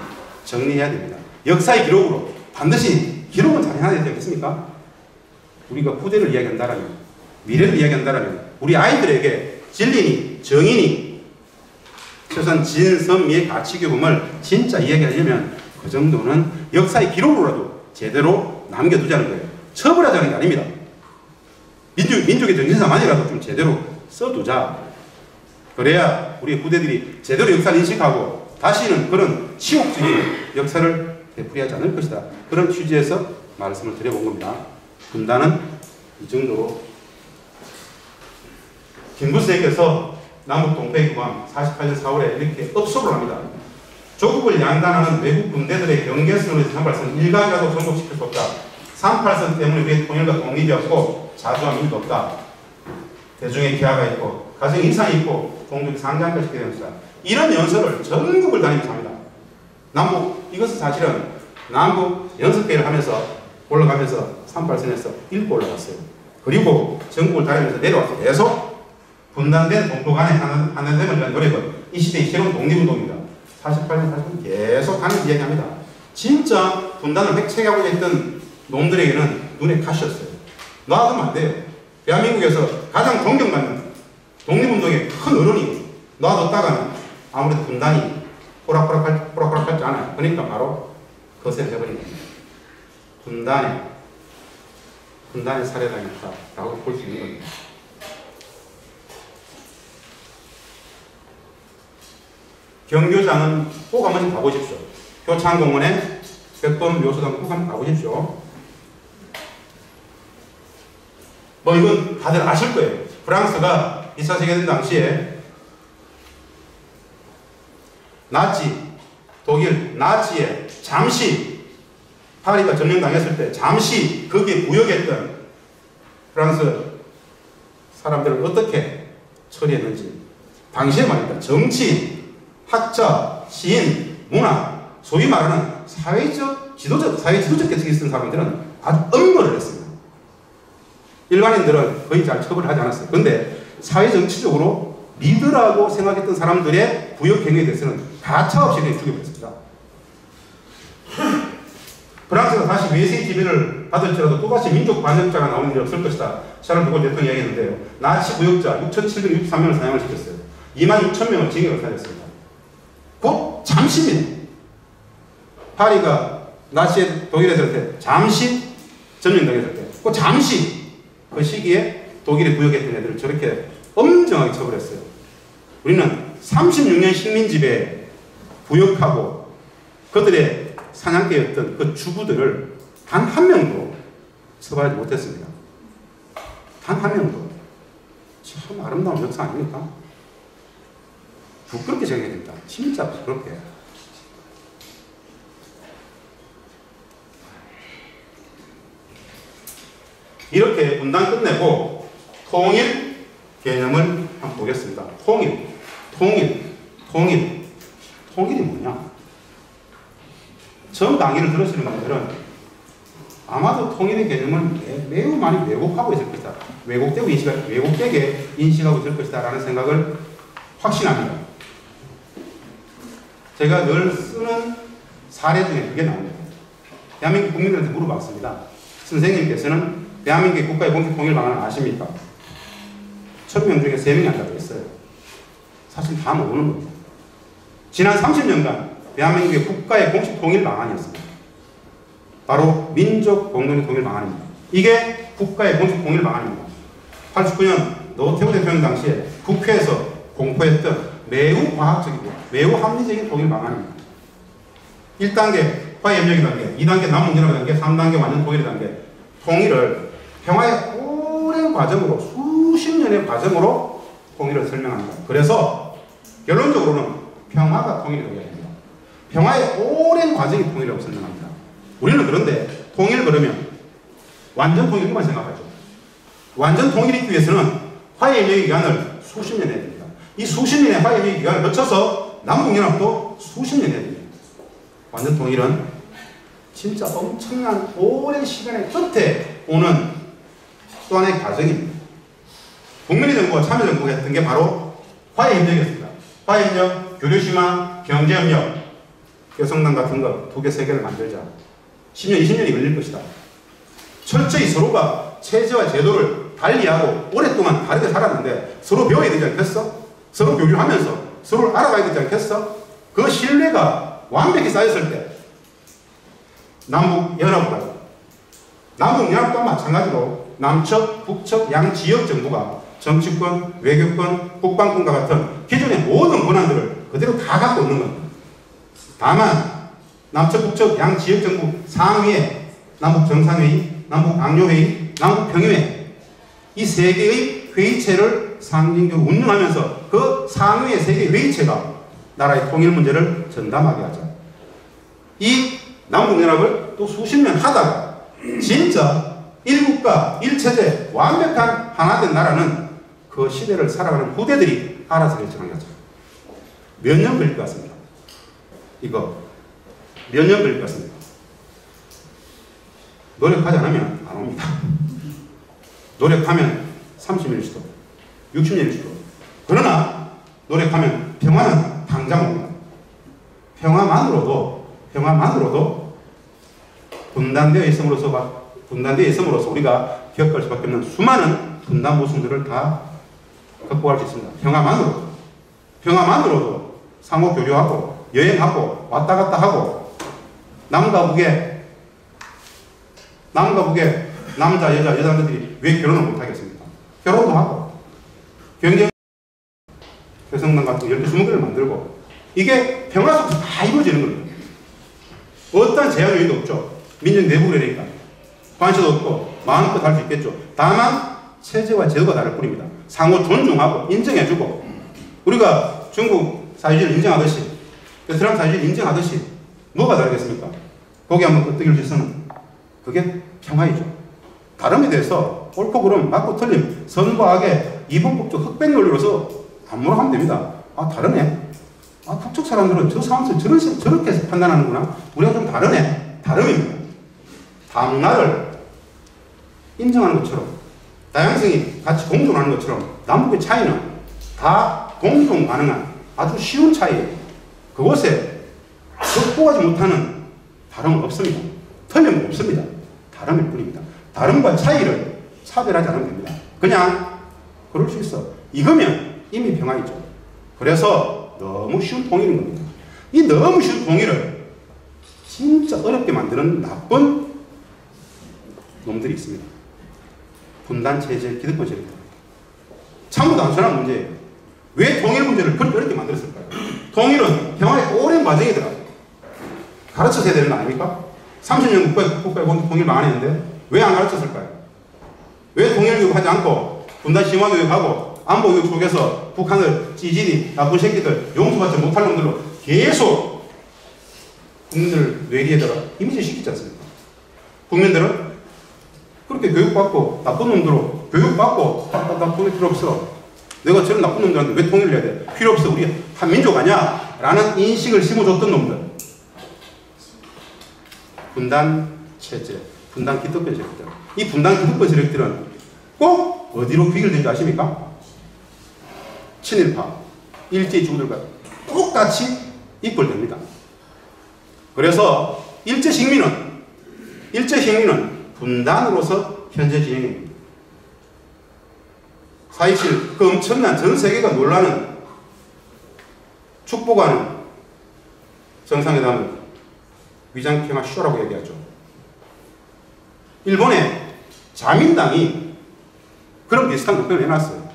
정리해야 됩니다. 역사의 기록으로 반드시 기록은 잘 해야 되지 않겠습니까? 우리가 후대를 이야기한다면, 미래를 이야기한다면 우리 아이들에게 진리니 정의니 최소한 진선미의 가치교범을 진짜 이야기하려면 그 정도는 역사의 기록으로라도 제대로 남겨두자는 거예요. 처벌하자는 게 아닙니다. 민족의 정신사만이라도 좀 제대로 써두자. 그래야 우리 후대들이 제대로 역사를 인식하고 다시는 그런 치욕적인 역사를 되풀이하지 않을 것이다. 그런 취지에서 말씀을 드려본 겁니다. 분단은 이 정도로 김부세께서 남북 동패기구함 48년 4월에 이렇게 업소를 합니다. 조국을 양단하는 외국 군대들의 경계선으로 38선 일각이라도 전복시킬 수 없다. 38선 때문에 우리의 통일과 독립이 없고 자주한 의미도 없다. 대중의 기하가 있고 가정 인상이 있고 종족이 상장까지 되는 것이다. 이런 연설을 전국을 다니면서 합니다. 남북 이것은 사실은 남북 연습회를 하면서 올라가면서 38선에서 읽고 올라갔어요. 그리고 전국을 다니면서 내려왔어요. 계속 분단된 동포 간의 하나됨을 위한 노력은 이 시대의 새로운 독립운동입니다. 48년 48년 계속 하는 이야기합니다. 진짜 분단을 획책하고자 했던 놈들에게는 눈에 가시였어요. 놔두면 안 돼요. 대한민국에서 가장 존경받는 독립운동의 큰 어른이 놔뒀다가는 아무래도 분단이 호락호락하지 않아요. 그러니까 바로 거세해버린 겁니다. 분단의 사례당했다라고 볼 수 있는 겁니다. 경교장은 꼭 한번 가보십시오. 효창공원에 백범 묘소당 꼭 한번 가보십시오. 뭐 이건 다들 아실 거예요. 프랑스가 2차 세계대전 당시에 독일 나치에 잠시 파리가 점령당했을 때 잠시 거기에 부역했던 프랑스 사람들을 어떻게 처리했는지 당시에 말입니다. 정치, 학자, 시인, 문화, 소위 말하는 사회적 지도적 계층이 있는 사람들은 아주 엄벌을 했습니다. 일반인들은 거의 잘 처벌을 하지 않았어요. 그런데 사회정치적으로 리더라고 생각했던 사람들의 부역 행위에 대해서는 가차없이 죽여버렸습니다. 프랑스가 다시 외세의 지배를 받을지라도 또다시 민족 반역자가 나오는 일이 없을 것이다. 샤를 드골 대통령이 얘기했는데요. 나치 부역자 6,763명을 사형을 시켰어요. 26,000명을 징역을 살렸습니다. 곧 잠시입니다. 파리가 나치 독일에 들 때 잠시 점령당했을 때 곧 잠시 그 시기에 독일에 부역했던 애들을 저렇게 엄정하게 처벌했어요. 우리는 36년 식민지배에 부역하고 그들의 사냥개였던 그 주부들을 단 한 명도 처벌하지 못했습니다. 단 한 명도. 참 아름다운 역사 아닙니까? 부끄럽게 생각해야 됩니다. 진짜 부끄럽게. 이렇게 분단 끝내고 통일 개념을 한번 보겠습니다. 통일이 뭐냐? 전 강의를 들으시는 분들은 아마도 통일의 개념을 매우 많이 왜곡하고 있을 것이다. 왜곡되게 인식하고 있을 것이다 라는 생각을 확신합니다. 제가 늘 쓰는 사례 중에 그게 나옵니다. 대한민국 국민들한테 물어봤습니다. 선생님께서는 대한민국의 국가의 공식 통일 방안을 아십니까? 1000명 중에 3명이 한다고 했어요. 사실 다 모르는 겁니다. 지난 30년간 대한민국의 국가의 공식 통일 방안이었습니다. 바로 민족 공동의 통일 방안입니다. 이게 국가의 공식 통일 방안입니다. 89년 노태우 대통령 당시에 국회에서 공포했던 매우 과학적이고 매우 합리적인 통일 방안입니다. 1단계 화해협력의 단계, 2단계 남북연합 단계, 3단계 완전 통일의 단계. 통일을 평화의 오랜 과정으로, 수십 년의 과정으로 통일을 설명합니다. 그래서 결론적으로는 평화가 통일이라고 합니다. 평화의 오랜 과정이 통일이라고 설명합니다. 우리는 그런데 통일 그러면 완전 통일만 생각하죠. 완전 통일이 있기 위해서는 화해협력의 기간을 수십 년 해야 됩니다. 이 수십 년의 화해협력의 기간을 거쳐서 남북연합도 수십 년 해야 됩니다. 완전 통일은 진짜 엄청난 오랜 시간의 끝에 오는 또 하나의 과정입니다. 국민의 정부와 참여정부가 했던 게 바로 화해협력이었습니다. 화해협력, 교류심화, 경제협력, 개성당 같은 거 2개, 3개를 만들자. 10년, 20년이 걸릴 것이다. 철저히 서로가 체제와 제도를 달리하고 오랫동안 다르게 살았는데 서로 배워야 되지 않겠어? 서로 교류하면서 서로를 알아가야 되지 않겠어? 그 신뢰가 완벽히 쌓였을 때 남북연합과 남북연합도 마찬가지로 남측, 북측, 양지역 정부가 정치권, 외교권, 국방권과 같은 기존의 모든 권한들을 그대로 다 갖고 있는 겁니다. 다만 남측, 북측, 양지역 정부 상위에 남북정상회의, 남북강요회의, 남북평의회 이 3개의 회의체를 상징적으로 운영하면서 그 상위의 3개의 회의체가 나라의 통일 문제를 전담하게 하자. 이 남북연합을 또 수십 년 하다가 진짜 1국가, 1체제 완벽한 하나 된 나라는 그 시대를 살아가는 후대들이 알아서 결정한 거죠. 몇 년 걸릴 것 같습니다. 이거 몇 년 걸릴 것 같습니다. 노력하지 않으면 안 옵니다. 노력하면 30년일 수도 60년일 수도. 그러나 노력하면 평화는 당장 옵니다. 평화만으로도 분단되어 있음으로써 우리가 겪을 수밖에 없는 수많은 분단 모순들을 다 극복할 수 있습니다. 평화만으로도 상호 교류하고 여행하고 왔다 갔다 하고 남과 북의 남자 여자 여자들이 왜 결혼을 못 하겠습니까? 결혼도 하고 경쟁 개성당 같은 12-20개를 만들고 이게 평화 속에서 다 이루어지는 겁니다. 어떠한 제한 요인도 없죠. 민족 내부래니까 관시도 없고 마음껏 할 수 있겠죠. 다만 체제와 제도가 다를 뿐입니다. 상호 존중하고 인정해주고 우리가 중국 사회주의를 인정하듯이 베트남 사회주의를 인정하듯이 뭐가 다르겠습니까? 거기 한번 끄떡이를 짓서는 그게 평화이죠. 다름에 대해서 옳고 그름 맞고 틀림 선과 악의 이분법적 흑백 논리로서 아무나 하면 됩니다. 아 다르네. 아 북쪽 사람들은 저 상황에서 저렇게 판단하는구나. 우리가 좀 다르네. 다름입니다. 다문화를 인정하는 것처럼 다양성이 같이 공존하는 것처럼 남북의 차이는 다 공존 가능한 아주 쉬운 차이예요. 그곳에 극복하지 못하는 다름은 없습니다. 틀림은 없습니다. 다름일 뿐입니다. 다름과 차이를 차별하지 않으면 됩니다. 그냥 그럴 수 있어. 이거면 이미 평화이죠. 그래서 너무 쉬운 통일인 겁니다. 이 너무 쉬운 통일을 진짜 어렵게 만드는 나쁜 놈들이 있습니다. 분단체제 기득권 세력들. 참으로 단순한 문제예요. 왜 통일 문제를 그렇게 어렵게 만들었을까요? 통일은 평화의 오랜 과정이더라. 가르쳐서야 되는 거 아닙니까? 30년 국가의 통일 방안이었는데 왜 안 가르쳤을까요? 왜 통일 교육하지 않고 분단 심화 교육하고 안보 교육 속에서 북한을 찌질이 나쁜 새끼들 용서받지 못할 놈들로 계속 국민들 뇌리에다가 이미지 시키지 않습니까? 국민들은 그렇게 교육받고 나쁜 놈들로 교육받고 나 통일 필요 없어. 내가 저런 나쁜 놈들한테 왜 통일을 해야 돼? 필요 없어. 우리 한민족 아니야? 라는 인식을 심어줬던 놈들. 분단 체제, 분단 기득권 세력들. 이 분단 기득권 세력들은 꼭 어디로 귀결된지 아십니까? 친일파, 일제주구들과 똑같이 이끌됩니다. 그래서 일제식민은 분단으로서 현재 진행입니다. 4.27 그 엄청난 전 세계가 놀라는 축복하는 정상회담을 위장평화 쇼라고 얘기하죠. 일본의 자민당이 그런 비슷한 답변을 해놨어요.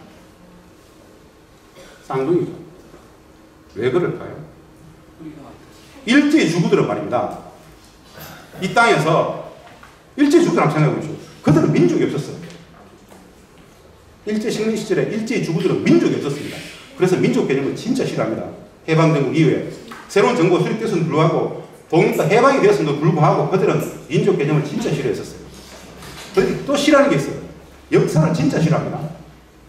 쌍둥이죠. 왜 그럴까요? 일제주구들은 말입니다. 이 땅에서 일제주구들한테 생각해보십시오. 그들은 민족이 없었어요. 일제식민 시절에 일제주구들은 민족이 없었습니다. 그래서 민족 개념을 진짜 싫어합니다. 해방되고 이후에 새로운 정부가 수립됐음에도 불구하고 독립도 해방이 되었음에도 불구하고 그들은 민족 개념을 진짜 싫어했었어요. 그런데 또 싫어하는 게 있어요. 역사를 진짜 싫어합니다.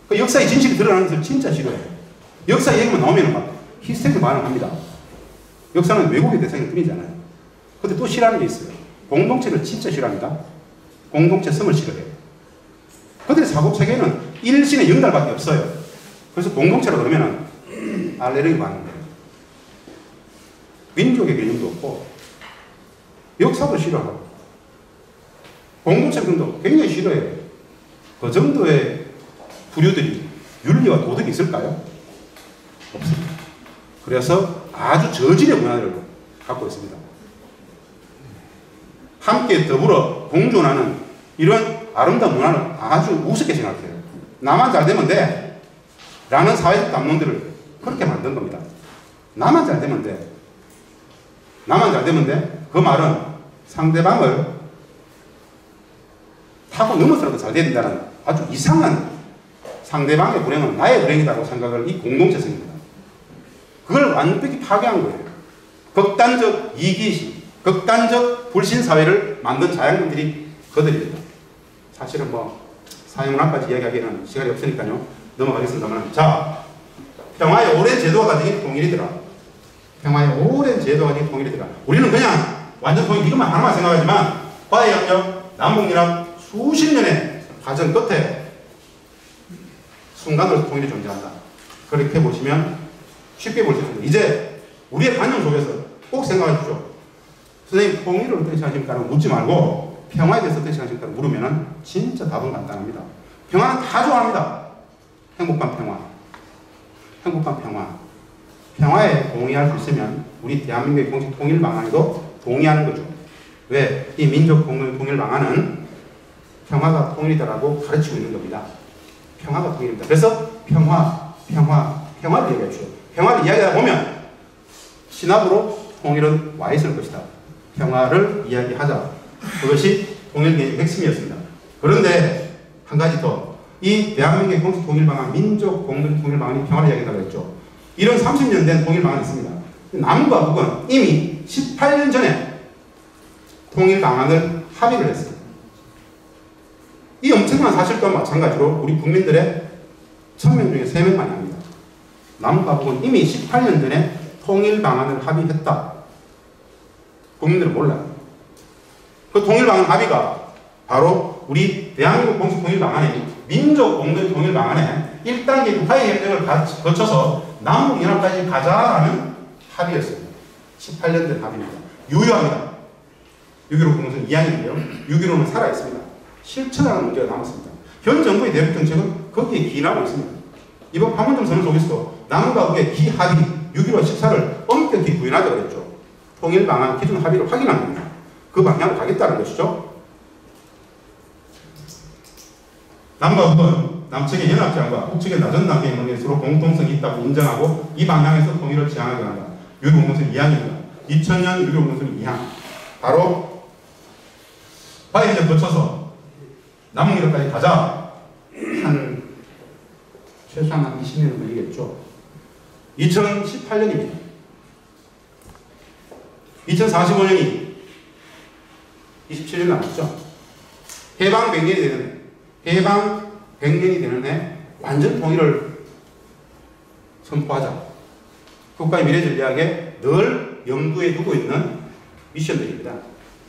그 역사의 진실이 드러나는 것을 진짜 싫어해요. 역사 얘기만 나오면 막 히스테리 반응합니다. 역사는 왜곡의 대상일 뿐이잖아요. 근데 또 싫어하는 게 있어요. 공동체를 진짜 싫어합니다. 공동체성을 싫어해요. 그들의 사고체계는 일신의 영달밖에 없어요. 그래서 공동체로 그러면은 알레르기 반응돼요. 민족의 개념도 없고 역사도 싫어하고 공동체도 굉장히 싫어해요. 그 정도의 부류들이 윤리와 도덕이 있을까요? 없습니다. 그래서 아주 저질의 문화를 갖고 있습니다. 함께 더불어 공존하는 이런 아름다운 문화를 아주 우습게 생각해요. 나만 잘 되면 돼 라는 사회적 담론들을 그렇게 만든 겁니다. 나만 잘 되면 돼. 나만 잘 되면 돼. 그 말은 상대방을 타고 넘어서라도 잘 돼야 된다는 아주 이상한 상대방의 불행은 나의 불행이라고 생각을 이 공동체성입니다. 그걸 완벽히 파괴한 거예요. 극단적 이기심, 극단적 불신사회를 만든 자양분들이 그들입니다. 사실은 사회문화까지 이야기하기에는 시간이 없으니까요. 넘어가겠습니다만. 자, 평화의 오랜 제도가 가진 통일이더라. 평화의 오랜 제도가 가진 통일이더라. 우리는 그냥 완전 통일 이것만 하나만 생각하지만 화해협력, 남북연합 수십 년의 과정 끝에 순간으로 통일이 존재한다. 그렇게 보시면 쉽게 볼 수 있습니다. 이제 우리의 관념 속에서 꼭 생각해 주십시오. 선생님, 통일을 어떻게 생각하십니까? 묻지 말고 평화에 대해서 어떻게 생각하십니까? 물으면 진짜 답은 간단합니다. 평화는 다 좋아합니다. 행복한 평화. 행복한 평화. 평화에 동의할 수 있으면 우리 대한민국의 공식 통일 방안에도 동의하는 거죠. 왜? 이 민족 통일 방안은 평화가 통일이다라고 가르치고 있는 겁니다. 평화가 통일입니다. 그래서 평화를 이야기하십시오. 평화를 이야기하다 보면 신압으로 통일은 와 있을 것이다. 평화를 이야기하자. 그것이 통일 개념의 핵심이었습니다. 그런데 한 가지 더. 이 대한민국의 공식 통일 방안, 민족 공동 통일 방안이 평화를 이야기한다고 했죠. 이런 30년 된 통일 방안이 있습니다. 남과 북은 이미 18년 전에 통일 방안을 합의를 했습니다. 이 엄청난 사실 또한 마찬가지로 우리 국민들의 1000명 중에 3명만이 합니다. 남과 북은 이미 18년 전에 통일 방안을 합의했다. 국민들은 몰라요. 그 통일 방안 합의가 바로 우리 대한민국 공식 통일 방안에 민족 공동 통일 방안에 1단계 화해협력을 거쳐서 남북연합까지 가자라는 합의였습니다. 18년 된 합의입니다. 유효합니다. 6.15 공동선 이양인데요. 6.15는 살아있습니다. 실천하는 문제가 남았습니다. 현 정부의 대북 정책은 거기에 기인하고 있습니다. 이번 판문점 선언 속에서도 남과 북의 기합의 6.15 14를 엄격히 부인하자고 그랬죠. 통일 방안 기준 합의를 확인한 겁니다. 그 방향으로 가겠다는 것이죠. 남과 북은 남측의 연합제한과 북측의 낮은 단계의 논의에 서로 공통성이 있다고 인정하고 이 방향에서 통일을 지향하게 한다. 6.15 공동선 2항입니다. 2000년 6.15 공동선 2항. 바로 화해협력 거쳐서 남북연합까지 가자. 한 최소한 한 20년은 걸리겠죠. 2018년입니다. 2045년이 27년 남았죠. 해방 100년이 되는 해 완전 통일을 선포하자. 국가의 미래 전략에 늘 염두에 두고 있는 미션들입니다.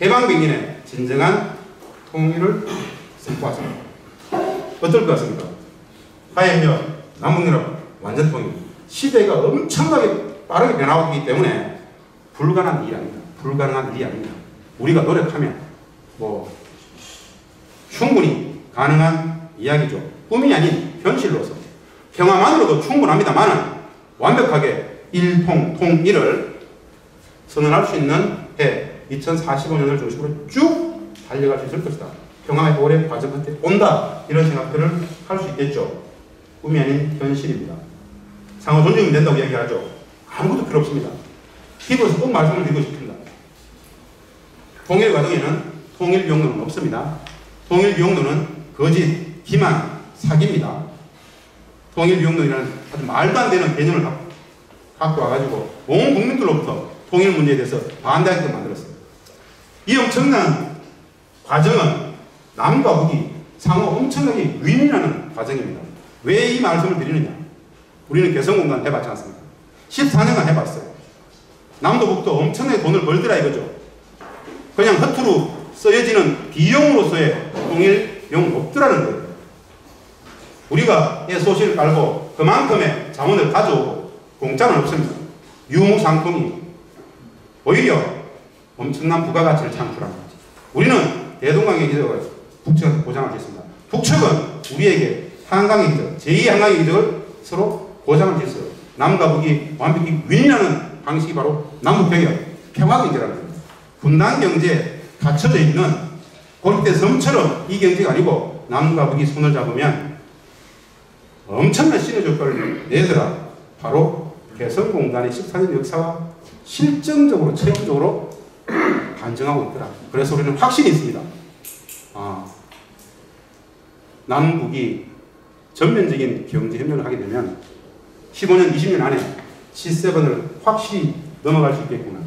해방 100년에 진정한 통일을 선포하자. 어떨 것 같습니까? 화해협력, 남북연합 완전 통일. 시대가 엄청나게 빠르게 변하고 있기 때문에 불가능한 일이 아닙니다. 불가능한 일이 아닙니다. 우리가 노력하면 뭐 충분히 가능한 이야기죠. 꿈이 아닌 현실로서 평화만으로도 충분합니다만 완벽하게 통일을 선언할 수 있는 해 2045년을 중심으로 쭉 달려갈 수 있을 것이다. 평화의 오랜 과정 끝에 온다. 이런 생각들을 할 수 있겠죠. 꿈이 아닌 현실입니다. 상호 존중이 된다고 이야기하죠. 아무것도 필요 없습니다. 기도에서 꼭 말씀을 드리고 싶습니다. 통일 과정에는 통일 비용론은 없습니다. 통일 비용론은 거짓, 기만, 사기입니다. 통일 비용론이라는 아주 말도 안 되는 개념을 갖고 와가지고 온 국민들로부터 통일 문제에 대해서 반대하게 만들었어요. 이 엄청난 과정은 남과 북이 상호 엄청나게 윈윈하는 과정입니다. 왜 이 말씀을 드리느냐? 우리는 개성공단 해봤지 않습니까? 14년간 해봤어요. 남도 북도 엄청나게 돈을 벌더라 이거죠. 그냥 허투루 쓰여지는 비용으로서의 통일 비용은 없더라는 거예요. 우리가 이 소실을 깔고 그만큼의 자원을 가져오고 공짜는 없습니다. 유무상통이 오히려 엄청난 부가가치를 창출합니다. 우리는 대동강의 기적을 북측한테 보장하겠습니다. 북측은 우리에게 한강의 기적, 제2한강의 기적을 서로 보장할 수 있어요. 남과 북이 완벽히 윈윈하는 방식이 바로 남북경협, 평화경제라는 겁니다. 분단 경제에 갇혀져 있는 고립된 섬처럼 이 경제가 아니고 남과 북이 손을 잡으면 엄청난 시너지 효과를 내더라. 바로 개성공단의 14년 역사와 실증적으로, 체험적으로 반증하고 있더라. 그래서 우리는 확신이 있습니다. 남북이 전면적인 경제협력을 하게 되면 15년, 20년 안에 G7을 확실히 넘어갈 수 있겠구나.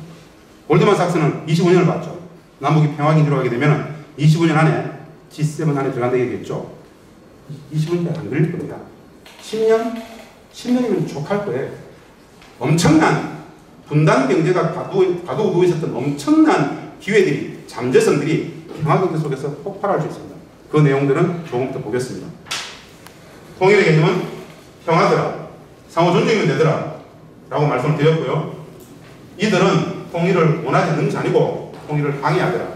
골드만삭스는 25년을 봤죠. 남북이 평화경제로 가게 되면 25년 안에 G7 안에 들어간다겠죠. 25년까지 안 걸릴 겁니다. 10년이면 족할 거예요. 엄청난 분단 경제가 가두고 있었던 엄청난 기회들이, 잠재성들이 평화경제 속에서 폭발할 수 있습니다. 그 내용들은 조금 더 보겠습니다. 통일의 개념은 평화더라, 상호 존중이면 되더라 라고 말씀을 드렸고요. 이들은 통일을 원하지 않는 것이 아니고 통일을 방해하더라.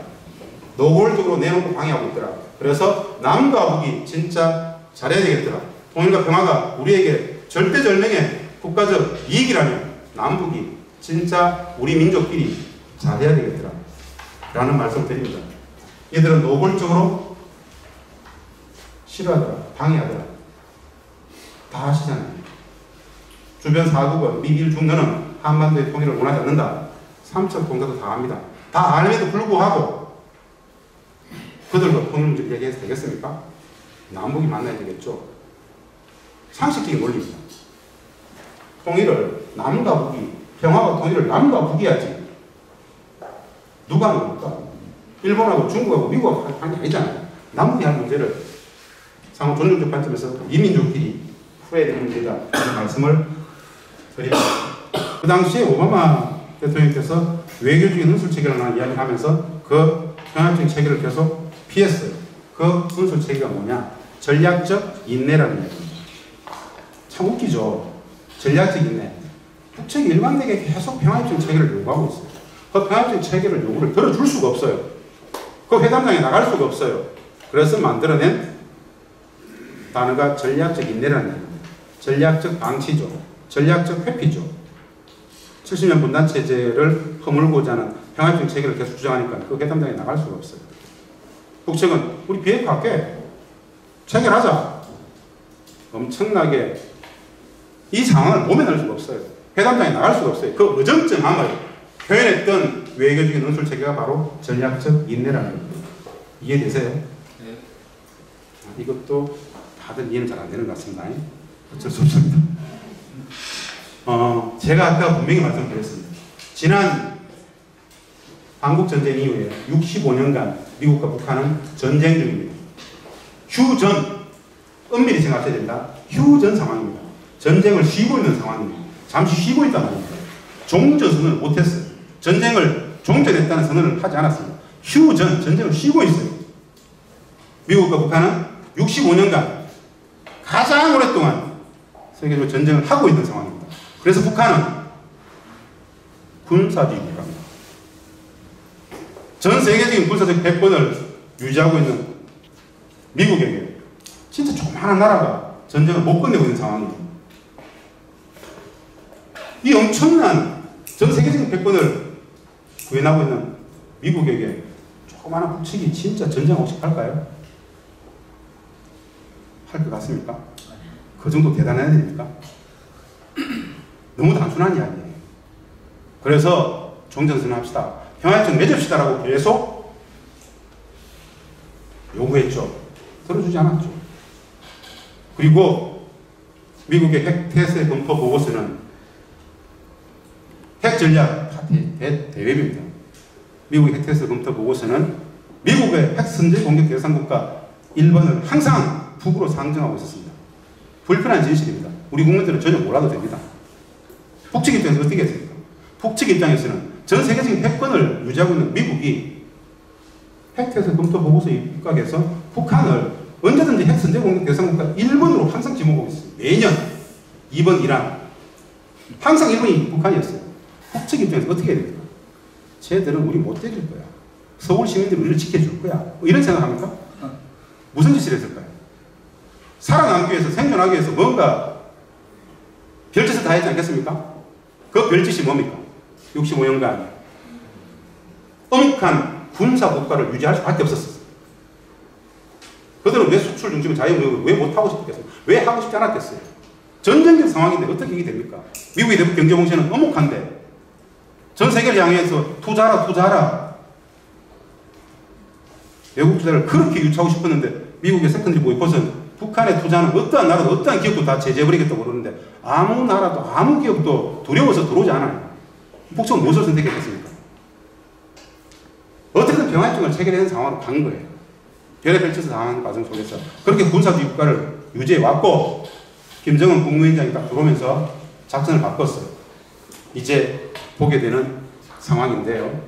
노골적으로 내놓고 방해하고 있더라. 그래서 남과 북이 진짜 잘해야 되겠더라. 통일과 평화가 우리에게 절대절명의 국가적 이익이라면 남북이 진짜 우리 민족끼리 잘해야 되겠더라 라는 말씀을 드립니다. 이들은 노골적으로 싫어하더라, 방해하더라. 다 하시잖아요. 주변 사국은 미일 중전은 한반도의 통일을 원하지 않는다. 삼척 동사도 다 합니다. 다 알면도 불구하고 그들과 통일 문제를 얘기해서 되겠습니까? 남북이 만나야 되겠죠. 상식적인 논리입니다. 통일을 남과 북이, 평화와 통일을 남과 북이 하지 누가 하는 겁니까? 일본하고 중국하고 미국하고 하는 게 아니잖아요. 남북이 할 문제를 상호 존중적 관점에서 이민족끼리 풀어야 되는 문제다 라는 말씀을 드립니다. 그 당시에 오바마 대통령께서 외교적인 훈술 체계라는 이야기를 하면서 그 평화적인 체계를 계속 피했어요. 그 훈술 체계가 뭐냐? 전략적 인내라는 이야기입니다. 참 웃기죠. 전략적 인내. 북측이 일관되게 계속 평화적인 체계를 요구하고 있어요. 그 평화적인 체계를 요구를 들어줄 수가 없어요. 그 회담장에 나갈 수가 없어요. 그래서 만들어낸 단어가 전략적 인내라는 얘기입니다. 전략적 방치죠. 전략적 회피죠. 70년 분단체제를 허물고자 하는 평화적인 체계를 계속 주장하니까 그 회담장에 나갈 수가 없어요. 북측은 우리 비핵화할게. 체결하자. 엄청나게 이 상황을 모면할 수가 없어요. 회담장에 나갈 수가 없어요. 그 어정쩡함을 표현했던 외교적인 논술 체계가 바로 전략적 인내라는 겁니다. 이해되세요? 네. 이것도 다들 이해는 잘 안 되는 것 같습니다. 어쩔 수 없습니다. 제가 아까 분명히 말씀드렸습니다. 지난 한국전쟁 이후에 65년간 미국과 북한은 전쟁 중입니다. 휴전, 엄밀히 생각해야 된다. 휴전 상황입니다. 전쟁을 쉬고 있는 상황입니다. 잠시 쉬고 있단 말입니다. 종전 선언을 못했어요. 전쟁을 종전했다는 선언을 하지 않았습니다. 휴전, 전쟁을 쉬고 있어요. 미국과 북한은 65년간 가장 오랫동안 세계적으로 전쟁을 하고 있는 상황입니다. 그래서 북한은 군사주의 국가입니다. 전 세계적인 군사적 패권을 유지하고 있는 미국에게 진짜 조그마한 나라가 전쟁을 못 끝내고 있는 상황입니다. 이 엄청난 전 세계적인 패권을 구현하고 있는 미국에게 조그마한 북측이 진짜 전쟁하고 싶을까요? 할 것 같습니까? 그 정도 대단해야 됩니까? 너무 단순한 이야기예요. 그래서 종전선언 합시다. 평화협정 맺읍시다라고 계속 요구했죠. 들어주지 않았죠. 그리고 미국의 핵태세 검토 보고서는 핵전략 파티 대회입니다. 미국의 핵태세 검토 보고서는 미국의 핵선제 공격 대상 국가 1번을 항상 북으로 상정하고 있었습니다. 불편한 진실입니다. 우리 국민들은 전혀 몰라도 됩니다. 북측 입장에서 어떻게 했습니까? 북측 입장에서는 전 세계적인 패권을 유지하고 있는 미국이 핵태세 검토 보고서에 입각해서 북한을 언제든지 핵선제 공격 대상 국가 1번으로 항상 지목하고 있어요. 매년 2번 이란. 항상 1번이 북한이었어요. 북측 입장에서 어떻게 해야 됩니까? 쟤들은 우리 못 때릴 거야. 서울 시민들이 우리를 지켜줄 거야. 뭐 이런 생각합니까? 무슨 짓을 했을까요? 살아남기 위해서, 생존하기 위해서 뭔가 별짓을 다 했지 않겠습니까? 그 별짓이 뭡니까? 65년간 엄격한 군사 국가를 유지할 수밖에 없었어요. 그들은 왜 수출 중심의 자유무역을 왜 못하고 싶겠어요? 왜 하고 싶지 않았겠어요? 전쟁적 상황인데 어떻게 이게 됩니까? 미국의 대북 경제공세는 엄혹한데 전 세계를 향해서 투자하라. 외국 투자를 그렇게 유치하고 싶었는데 미국의 세컨드리 보이콧은 북한에 투자하는 어떠한 나라도 어떠한 기업도 다 제재해버리겠다고 그러는데 아무 나라도 아무 기업도 두려워서 들어오지 않아요. 북측은 무엇을 선택했겠습니까? 어떻게든 평화협정을 체결하는 상황으로 간 거예요. 별에 펼쳐서 당하는 과정 속에서 그렇게 군사주의 국가를 유지해왔고 김정은 국무위원장이 딱 들어오면서 작전을 바꿨어요. 이제 보게 되는 상황인데요.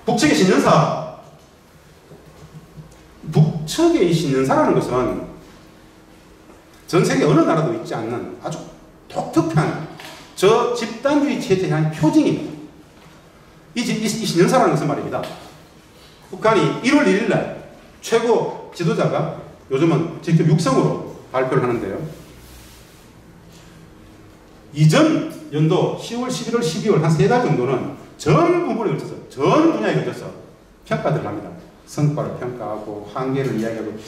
북측의 신년사, 북측의 이 신년사라는 것은 전 세계 어느 나라도 있지 않는 아주 독특한 저 집단주의 체제의 한 표징입니다. 이 신년사라는 것은 말입니다. 북한이 1월 1일 날 최고 지도자가 요즘은 직접 육성으로 발표를 하는데요. 이전 연도 10월, 11월, 12월 한 3달 정도는 전 부분에 걸쳐서, 전 분야에 걸쳐서 평가들을 합니다. 성과를 평가하고 한계를 이야기하고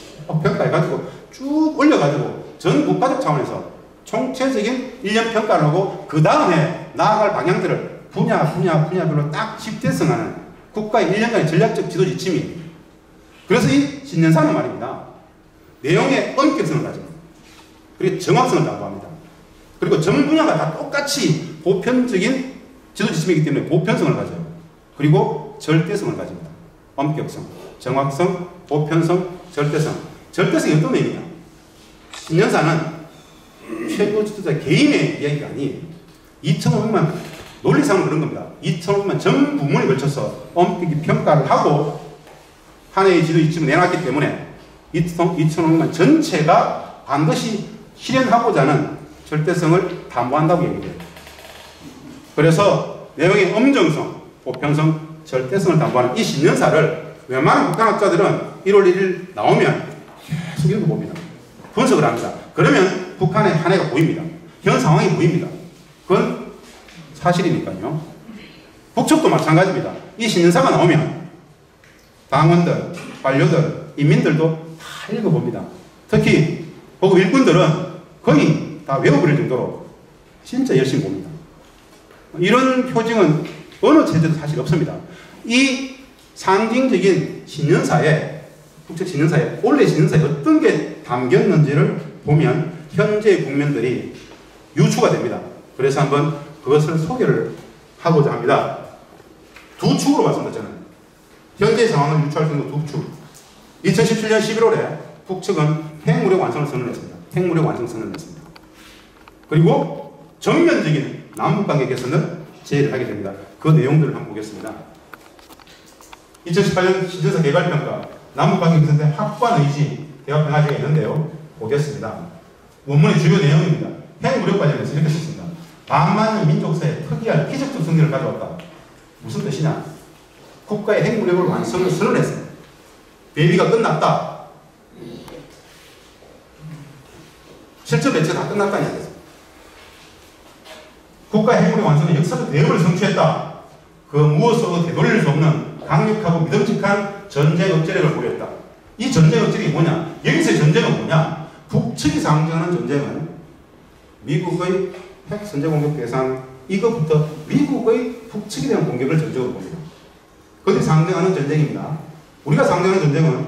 평가해가지고 쭉 올려가지고 전 국가적 차원에서 총체적인 1년 평가를 하고 그 다음에 나아갈 방향들을 분야별로 딱 집대성하는 국가의 1년간의 전략적 지도 지침이. 그래서 이 신년사는 말입니다. 내용의 엄격성을 가지고 그리고 정확성을 담보합니다. 그리고 전 분야가 다 똑같이 보편적인 지도 지침이기 때문에 보편성을 가져요. 그리고 절대성을 가집니다. 엄격성, 정확성, 보편성, 절대성. 절대성이 어떤 의미냐? 신년사는 최고 지도자 개인의 이야기가 아니에요. 2,500만 논리상은 그런 겁니다. 2,500만 전 부문에 걸쳐서 엄격히 평가를 하고 한 해의 지도 지침을 내놨기 때문에 2,500만 전체가 반드시 실현하고자 하는 절대성을 담보한다고 얘기해요. 그래서 내용의 엄정성, 보편성, 절대성을 담보하는 이 신년사를 웬만한 북한학자들은 1월 1일 나오면 계속 읽어봅니다. 분석을 합니다. 그러면 북한의 한 해가 보입니다. 현 상황이 보입니다. 그건 사실이니까요. 북측도 마찬가지입니다. 이 신년사가 나오면 당원들, 관료들, 인민들도 다 읽어봅니다. 특히 보고 일꾼들은 거의 다 외워버릴 정도로 진짜 열심히 봅니다. 이런 표징은 어느 체제도 사실 없습니다. 이 상징적인 신년사에, 국책 신년사에, 원래 신년사에 어떤 게 담겼는지를 보면 현재의 국면들이 유추가 됩니다. 그래서 한번 그것을 소개를 하고자 합니다. 두 축으로 말씀드렸잖아요. 현재 상황을 유추할 수 있는 두 축. 2017년 11월에 북측은 핵무력 완성을 선언했습니다. 핵무력 완성 선언을 했습니다. 그리고 정면적인 남북관계 개선을 제의를 하게 됩니다. 그 내용들을 한번 보겠습니다. 2018년 신년사 개발평가, 남북관계 개선에 확고한 의지, 대화 평화제가 있는데요. 보겠습니다. 원문의 주요 내용입니다. 핵무력 관련해서 이렇게 썼습니다. 반만년 민족사에 특이한 기적적 승리를 가져왔다. 무슨 뜻이냐? 국가의 핵무력을 완성을 선언했어. 배비가 끝났다. 실제 배치가 다 끝났다는 얘기죠. 국가의 핵무력 완성은 역사적 대업을 성취했다. 그 무엇으로도 되돌릴 수 없는 강력하고 믿음직한 전쟁 억제력을 보였다. 이 전쟁 억제력이 뭐냐? 여기서의 전쟁은 뭐냐? 북측이 상징하는 전쟁은 미국의 핵 선제 공격 대상, 이것부터 미국의 북측에 대한 공격을 전적으로 봅니다. 그것이 상징하는 전쟁입니다. 우리가 상징하는 전쟁은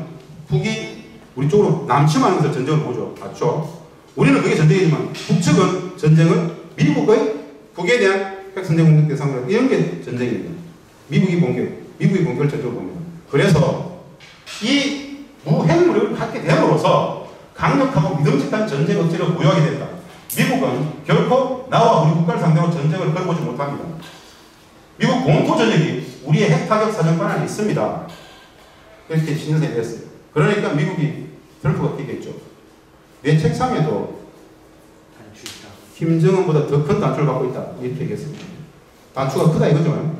북이 우리 쪽으로 남침하는 것을 전쟁을 보죠. 맞죠? 우리는 그게 전쟁이지만 북측은 전쟁을 미국의 북에 대한 핵 선제 공격 대상으로 이런 게 전쟁입니다. 미국이 공격을 전적으로 봅니다. 그래서 이 무핵무력을 갖게 됨으로써 강력하고 믿음직한 전쟁 억제를 보유하게 된다. 미국은 결코 나와 우리 국가를 상대로 전쟁을 걸어보지 못합니다. 미국 본토 전역이 우리의 핵타격 사정권 안에 있습니다. 이렇게 신선이 됐어요. 그러니까 미국이 트럼프가 뛰겠죠. 내 책상에도 김정은보다 더 큰 단추를 갖고 있다. 이렇게 얘기했습니다. 단추가 크다 이거죠.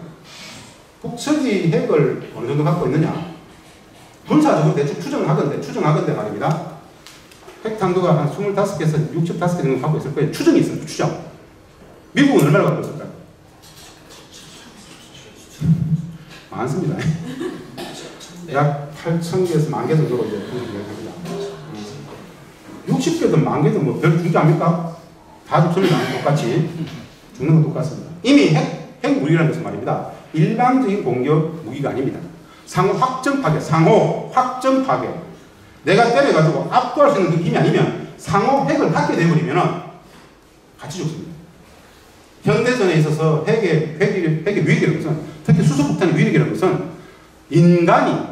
북측이 핵을 어느 정도 갖고 있느냐. 군사적으로 대충 추정하건대 말입니다. 핵탄두가 한 25개에서 65개 정도 갖고 있을 거예요. 추정이 있습니다. 추정. 미국은 얼마나 갖고 있을까요? 많습니다. 약 8,000개에서 10,000개 정도로 이제 합니다. 60개든 10,000개든 뭐 별 중지 아닙니까? 다 죽습니다. 똑같이. 죽는 건 똑같습니다. 이미 핵무기라는 것은 말입니다. 일반적인 공격 무기가 아닙니다. 상호 확정 파괴. 내가 때려가지고 압도할 수 있는 느낌이 아니면 상호 핵을 갖게 되어버리면 같이 죽습니다. 현대전에 있어서 핵의 위력이라는 것은, 특히 수소폭탄의 위력이라는 것은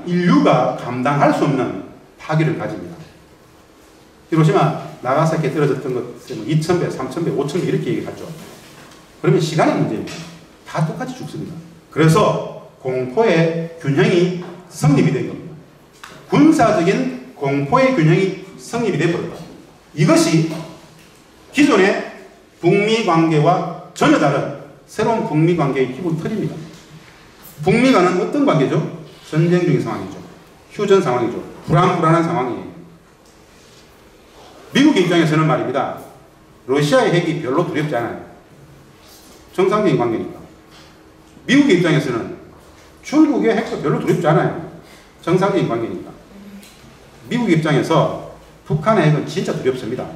인류가 감당할 수 없는 파괴를 가집니다. 히로시마, 나가사키에 떨어졌던 것은 2,000배, 3,000배, 5,000배 이렇게 얘기하죠. 그러면 시간의 문제입니다. 다 똑같이 죽습니다. 그래서 공포의 균형이 성립이 된 겁니다. 군사적인 공포의 균형이 성립이 되어버렸다. 이것이 기존의 북미 관계와 전혀 다른 새로운 북미 관계의 기본 틀입니다. 북미 간은 어떤 관계죠? 전쟁 중인 상황이죠. 휴전 상황이죠. 불안한 상황이에요. 미국 입장에서는 말입니다. 러시아의 핵이 별로 두렵지 않아요. 정상적인 관계니까. 미국 입장에서는 중국의 핵도 별로 두렵지 않아요. 정상적인 관계니까. 미국 입장에서 북한의 핵은 진짜 두렵습니다.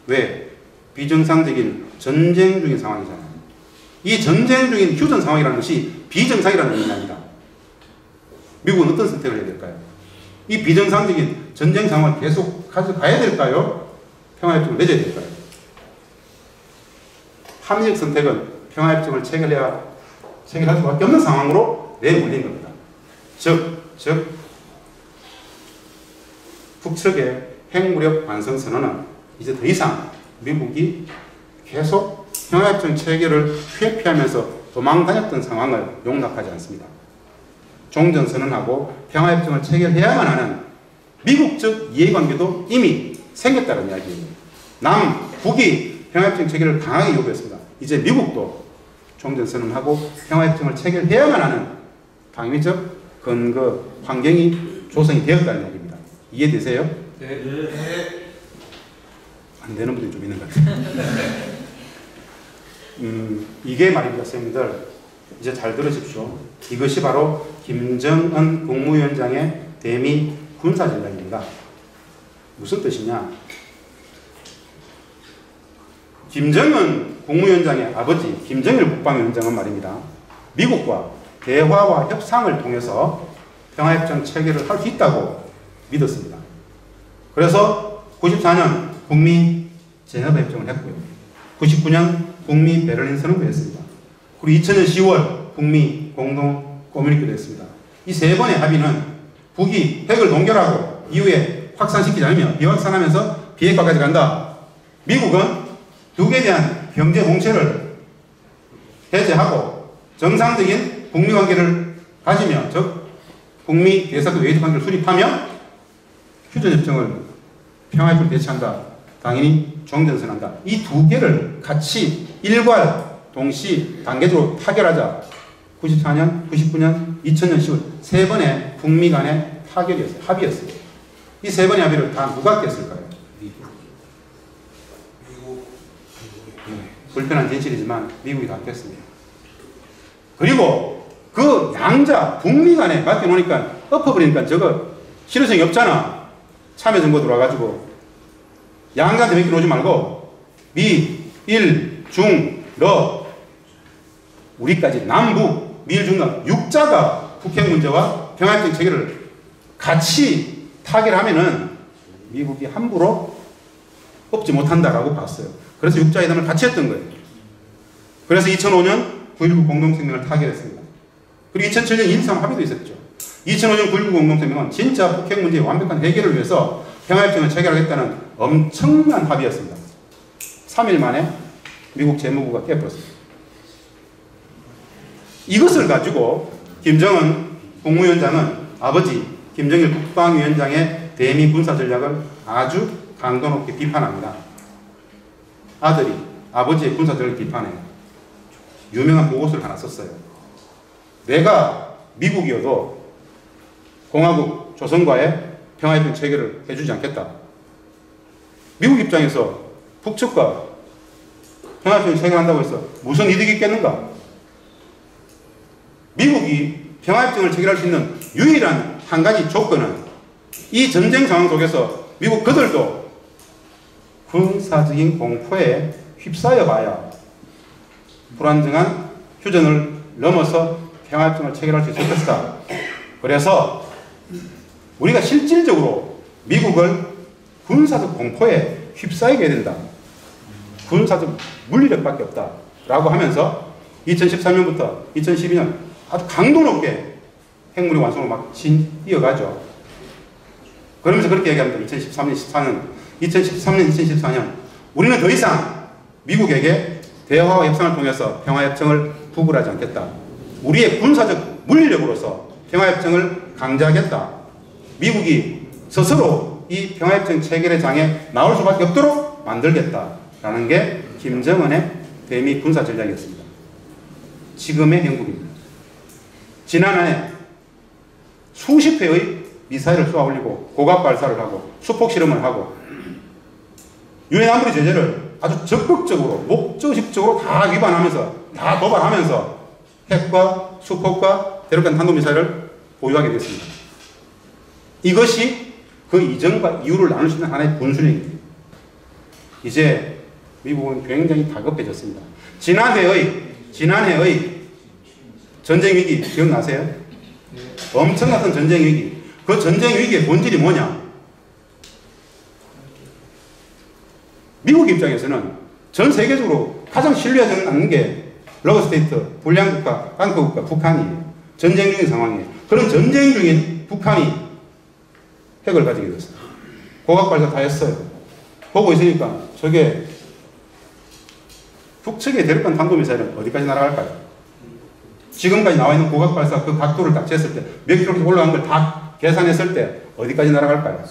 왜? 비정상적인 전쟁 중인 상황이잖아요. 이 전쟁 중인 휴전 상황이라는 것이 비정상이라는 의미입니다. 미국은 어떤 선택을 해야 될까요? 이 비정상적인 전쟁 상황을 계속 가져가야 될까요? 평화협정을 맺어야 될까요? 합리적 선택은 평화협정을 체결할 수밖에 없는 상황으로 내몰린 겁니다. 즉 북측의 핵무력 완성 선언은 이제 더 이상 미국이 계속 평화협정 체결을 회피하면서 도망다녔던 상황을 용납하지 않습니다. 종전선언하고 평화협정을 체결해야만 하는 미국적 이해관계도 이미 생겼다는 이야기입니다. 북이 평화협정 체결을 강하게 요구했습니다. 이제 미국도 종전선언하고 평화협정을 체결해야만 하는 당위적 근거, 환경이 조성이 되었다는 이야기입니다. 이해되세요? 네. 안 되는 분들이 좀 있는 것 같아요. 이게 말입니다, 선생님들. 이제 잘 들으십시오. 이것이 바로 김정은 국무위원장의 대미 군사전략입니다. 무슨 뜻이냐? 김정은 국무위원장의 아버지 김정일 국방위원장은 말입니다. 미국과 대화와 협상을 통해서 평화협정 체결을 할 수 있다고 믿었습니다. 그래서 94년 북미 제네바 협정을 했고요. 99년 북미 베를린 선언을 했습니다. 그리고 2000년 10월 북미 공동 커뮤니케도 했습니다. 이 세 번의 합의는 북이 핵을 동결하고 이후에 확산시키지 않으면 비확산하면서 비핵화까지 간다. 미국은 북에 대한 경제 공세를 해제하고 정상적인 북미 관계를 가지며, 즉 북미 대사도 외교적 관계를 수립하며 휴전협정을 평화협정을 대체한다. 당연히 종전선언한다. 이 두 개를 같이 일괄 동시 단계적으로 타결하자. 94년, 99년, 2000년 10월 세 번의 북미 간의 타결이었어요. 합의였어요. 이 세 번의 합의를 다 누가 깼을까요? 불편한 진실이지만 미국이 다 깼습니다. 그리고 그 양자 북미 간에 맡겨놓으니까 엎어버리니까 저거 실효성이 없잖아. 참여정부 들어와가지고 양자한테 맡겨놓지 말고 미, 일, 중, 러 우리까지 남북, 미일, 중, 러 6자가 북핵 문제와 평화협정 체계를 같이 타결하면은 미국이 함부로 엎지 못한다라고 봤어요. 그래서 6자회담을 같이 했던 거예요. 그래서 2005년 9.19 공동성명을 타결했습니다. 그리고 2007년 2.13 합의도 있었죠. 2005년 9.19 공동성명은 진짜 북핵 문제의 완벽한 해결을 위해서 평화협정을 체결하겠다는 엄청난 합의였습니다. 3일 만에 미국 재무부가 깨버렸습니다. 이것을 가지고 김정은 국무위원장은 아버지 김정일 국방위원장의 대미 군사 전략을 아주 강도 높게 비판합니다. 아들이 아버지의 군사 전략을 비판해 유명한 보고서를 하나 썼어요. 내가 미국이어도 공화국 조선과의 평화협정 체결을 해주지 않겠다. 미국 입장에서 북측과 평화협정을 체결한다고 해서 무슨 이득이 있겠는가? 미국이 평화협정을 체결할 수 있는 유일한 한 가지 조건은 이 전쟁 상황 속에서 미국 그들도 군사적인 공포에 휩싸여 봐야 불안정한 휴전을 넘어서 평화협정을 체결할 수 있을 것이다. 그래서 우리가 실질적으로 미국을 군사적 공포에 휩싸이게 해야 된다. 군사적 물리력밖에 없다. 라고 하면서 2013년부터 2012년 아주 강도 높게 핵무력 완성으로 막 이어가죠. 그러면서 그렇게 얘기합니다. 2013년, 14년. 2013년, 2014년. 우리는 더 이상 미국에게 대화와 협상을 통해서 평화협정을 부불하지 않겠다. 우리의 군사적 물리력으로서 평화협정을 강제하겠다. 미국이 스스로 이 평화협정 체결의 장에 나올 수밖에 없도록 만들겠다라는 게 김정은의 대미 군사 전략이었습니다. 지금의 영국입니다. 지난해 수십 회의 미사일을 쏘아 올리고 고각 발사를 하고 수폭 실험을 하고 유엔 안보리 제재를 아주 적극적으로 목적식적으로 다 위반하면서 다 도발하면서 핵과 수폭과 대륙간 탄도미사일을 보유하게 됐습니다. 이것이 그 이전과 이후를 나눌 수 있는 하나의 분수령입니다. 이제 미국은 굉장히 다급해졌습니다. 지난해의 전쟁 위기 기억나세요? 엄청났던 전쟁 위기. 그 전쟁 위기의 본질이 뭐냐? 미국 입장에서는 전 세계적으로 가장 신뢰하지 않는 게 러브스테이트, 불량국가, 강국가 북한이에요. 전쟁 중인 상황이에요. 그런 전쟁 중인 북한이 핵을 가지게 됐어요. 고각 발사 다 했어요. 보고 있으니까 저게 북측의 대륙간 탄도미사일은 어디까지 날아갈까요? 지금까지 나와 있는 고각 발사 그 각도를 딱 쟀을 때 몇 킬로미터 올라간 걸 다 계산했을 때 어디까지 날아갈까요?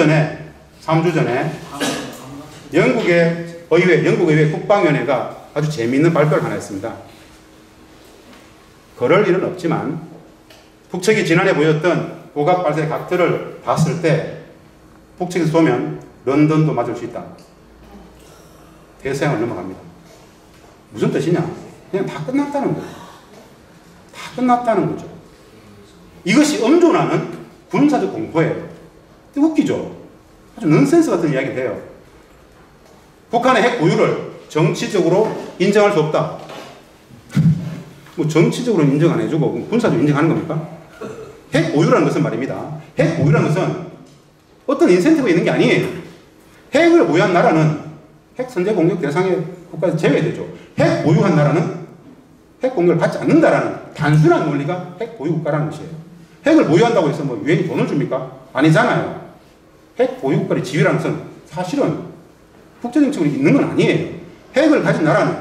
네. 3주 전에 영국의 의회 국방위원회가 아주 재미있는 발표를 하나 했습니다. 그럴 일은 없지만 북측이 지난해 보였던 고각 발사의 각도를 봤을 때 북측에서 쏘면 런던도 맞을 수 있다. 대서양을 넘어갑니다. 무슨 뜻이냐? 그냥 다 끝났다는 거예요. 다 끝났다는 거죠. 이것이 엄존하는 군사적 공포예요. 웃기죠? 아주 넌센스 같은 이야기를 해요. 북한의 핵 보유를 정치적으로 인정할 수 없다. 뭐 정치적으로 인정 안 해주고 군사적으로 인정하는 겁니까? 핵 보유라는 것은 말입니다. 핵 보유라는 것은 어떤 인센티브가 있는 게 아니에요. 핵을 보유한 나라는 핵 선제 공격 대상의 국가에서 제외되죠. 핵 보유한 나라는 핵 공격을 받지 않는다라는 단순한 논리가 핵 보유 국가라는 것이에요. 핵을 보유한다고 해서 뭐 유엔이 돈을 줍니까? 아니잖아요. 핵 보유 국가의 지위라는 것은 사실은 국제정책으로 있는 건 아니에요. 핵을 가진 나라는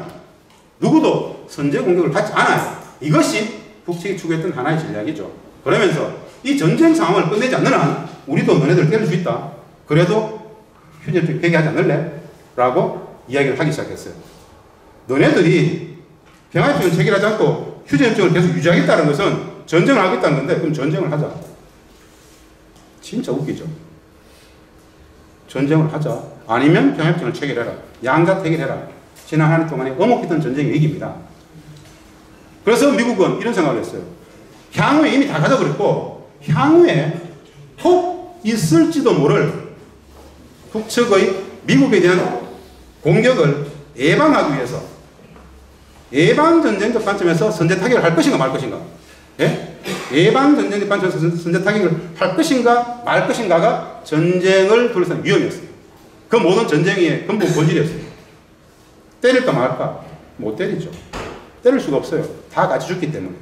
누구도 선제 공격을 받지 않아요. 이것이 북측이 추구했던 하나의 전략이죠. 그러면서 이 전쟁 상황을 끝내지 않는 한 우리도 너네들 때릴 수 있다. 그래도 휴전협정 폐기하지 않을래? 라고 이야기를 하기 시작했어요. 너네들이 평화협정을 체결하지 않고 휴전협정을 계속 유지하겠다는 것은 전쟁을 하겠다는 건데 그럼 전쟁을 하자. 진짜 웃기죠. 전쟁을 하자. 아니면 평화협정을 체결해라. 양자 체결해라. 지난 한 해 동안에 어목했던 전쟁의 위기입니다. 그래서 미국은 이런 생각을 했어요. 향후에 이미 다 가져버렸고 향후에 혹 있을지도 모를 북측의 미국에 대한 공격을 예방하기 위해서 예방전쟁적 관점에서 선제 타격을 할 것인가 말 것인가, 예? 예방전쟁적 관점에서 선제 타격을 할 것인가 말 것인가가 전쟁을 둘러싼 위험이었어요. 그 모든 전쟁의 근본 본질이었어요. 때릴까 말까? 못 때리죠. 때릴 수가 없어요. 다 같이 죽기 때문에.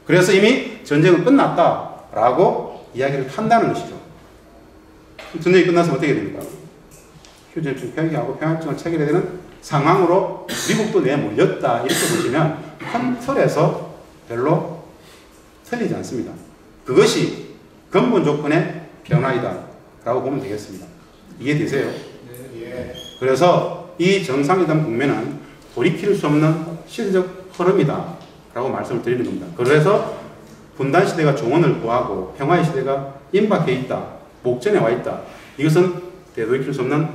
그래서 이미 전쟁은 끝났다라고 이야기를 한다는 것이죠. 전쟁이 끝나서 어떻게 됩니까? 휴전협정 폐기하고 평화협정을 체결해야 되는 상황으로 미국도 내몰렸다. 이렇게 보시면 큰 틀에서 별로 틀리지 않습니다. 그것이 근본 조건의 변화이다 라고 보면 되겠습니다. 이해되세요? 네. 그래서 이 정상회담 국면은 돌이킬 수 없는 시대적 흐름이다 라고 말씀을 드리는 겁니다. 그래서 분단 시대가 종언을 구하고 평화의 시대가 임박해 있다, 목전에 와 있다. 이것은 되돌이킬 수 없는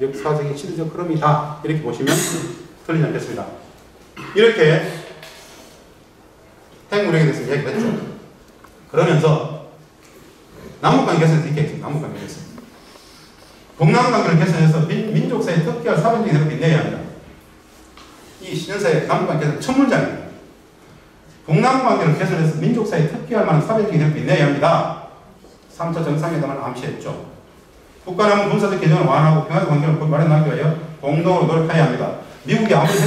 역사적인 시대적 흐름이다. 이렇게 보시면 틀리지 않겠습니다. 이렇게 핵무력에 대해서 이야기를 했죠. 그러면서 남북관계 개선에서 이렇게 했죠. 남북관계 개선. 동남관계를 개선해서 민족 사이에 특기할 사회적인 대로 빛내야 합니다. 이 신년사의 남북관계 개선 첫 문장입니다. 동남관계를 개선해서 민족 사이에 특기할 만한 사회적인 대로 빛내야 합니다. 3차 정상회담을 암시했죠. 북한은 군사적 개정을 완화하고 평화적 관계를 마련하기 위하여 공동으로 노력해야 합니다. 미국이 아무리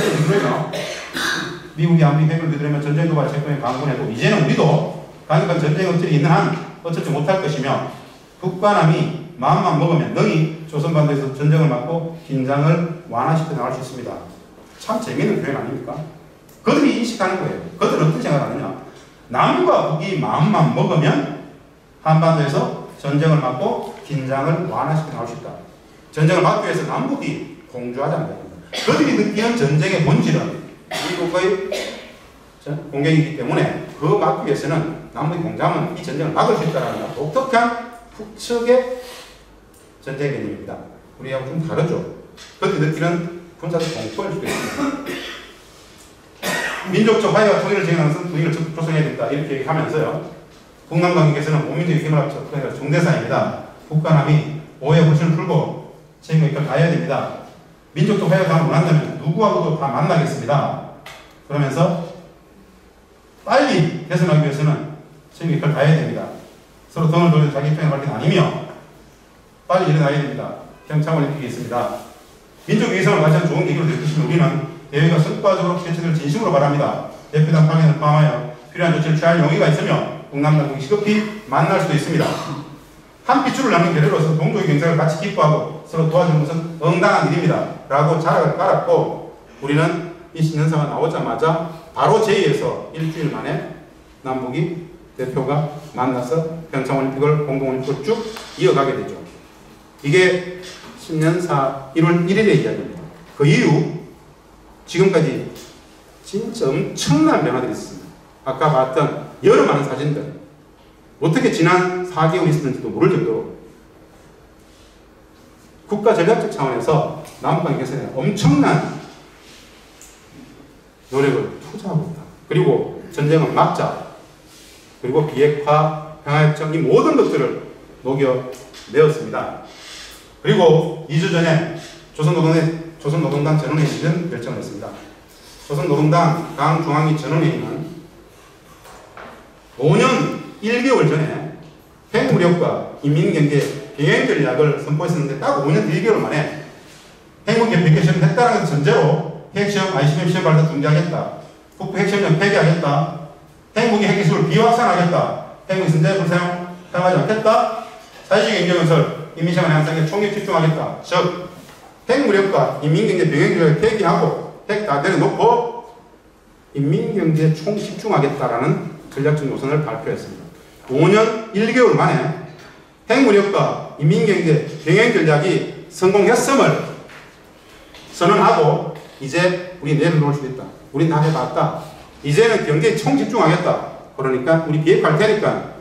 핵을 두드리면 전쟁 도발 채권에 강군해도 이제는 우리도 강력한 전쟁 억제이 있는 한 어쩌지 못할 것이며 북한함이 마음만 먹으면 능히 조선반도에서 전쟁을 막고 긴장을 완화시켜 나갈 수 있습니다. 참 재미있는 표현 아닙니까? 그들이 인식하는 거예요. 그들은 어떤 생각을 하느냐? 남과 북이 마음만 먹으면 한반도에서 전쟁을 막고 긴장을 완화시켜 나올 수 있다. 전쟁을 막기 위해서 남북이 공조하자는 겁니다. 그들이 느끼는 전쟁의 본질은 미국의 공격이기 때문에 그 막기 위해서는 남북이 공조하면 이 전쟁을 막을 수 있다는 독특한 북측의 전쟁 개념입니다. 우리하고 좀 다르죠. 그들이 느끼는 군사적 공포일 수도 있습니다. 민족적 화해와 통일을 지향하는 분위기를 조성해야 된다. 이렇게 얘기하면서요. 북남관계에서는 모민족의 힘을 합쳐 중대사입니다. 북한함이 오해 불신을 풀고 책임을 이끌어 가야 됩니다. 민족적 화해가 원한다면 누구하고도 다 만나겠습니다. 그러면서 빨리 개선하기 위해서는 책임을 이끌어 가야 됩니다. 서로 등을 돌려 자기 입장을 밝힌 아니며 빨리 일어나야 됩니다. 평창을 일으키고 있습니다. 민족 위성을 가장 좋은 계기로 될 것이며 우리는 대회가 성과적으로 개최될 진심으로 바랍니다. 대표단 파견을 포함하여 필요한 조치를 취할 용의가 있으며 북남당국이 시급히 만날 수도 있습니다. 한 핏줄을 남긴 계례로서 동족의 경쟁을 같이 기뻐하고 서로 도와주는 것은 응당한 일입니다. 라고 자락을 깔았고 우리는 이 신년사가 나오자마자 바로 제2에서 일주일 만에 남북이 대표가 만나서 평창올림픽을 공동올림픽을 쭉 이어가게 되죠. 이게 신년사 1월 1일의 이야기입니다. 그 이후 지금까지 진짜 엄청난 변화들이 있습니다. 아까 봤던 여러 많은 사진들 어떻게 지난 4개월이 있었는지도 모를 정도로 국가 전략적 차원에서 남북관계 개선에 엄청난 노력을 투자하고 있다. 그리고 전쟁을 막자. 그리고 비핵화, 평화협정 이 모든 것들을 녹여내었습니다. 그리고 2주 전에 조선노동당 전원회의는 결정을 했습니다. 조선노동당 강중앙위 전원회의는 5년 1개월 전에 핵무력과 인민경제 병행 전략을 선포했었는데 딱 5년 1개월 만에 핵무기 개폐시험을 했다는 것을 전제로 핵시험, ICBM 시험 발사 중지하겠다. 북부 핵시험령 폐기하겠다. 핵무기 핵기술을 비확산하겠다. 핵무기 선제 불사용 사용하지 않겠다. 사회주의 경제건설, 인민시간 향상에 총력 집중하겠다. 즉 핵무력과 인민경제 병행 전략을 폐기하고 핵 다 내려놓고 인민경제에 총집중하겠다라는 전략적 노선을 발표했습니다. 5년 1개월 만에 핵무력과 인민경제 병행 전략이 성공했음을 선언하고 이제 우리 내려놓을 수 있다. 우리 다 해봤다. 이제는 경제에 총집중하겠다. 그러니까 우리 비핵화할 테니까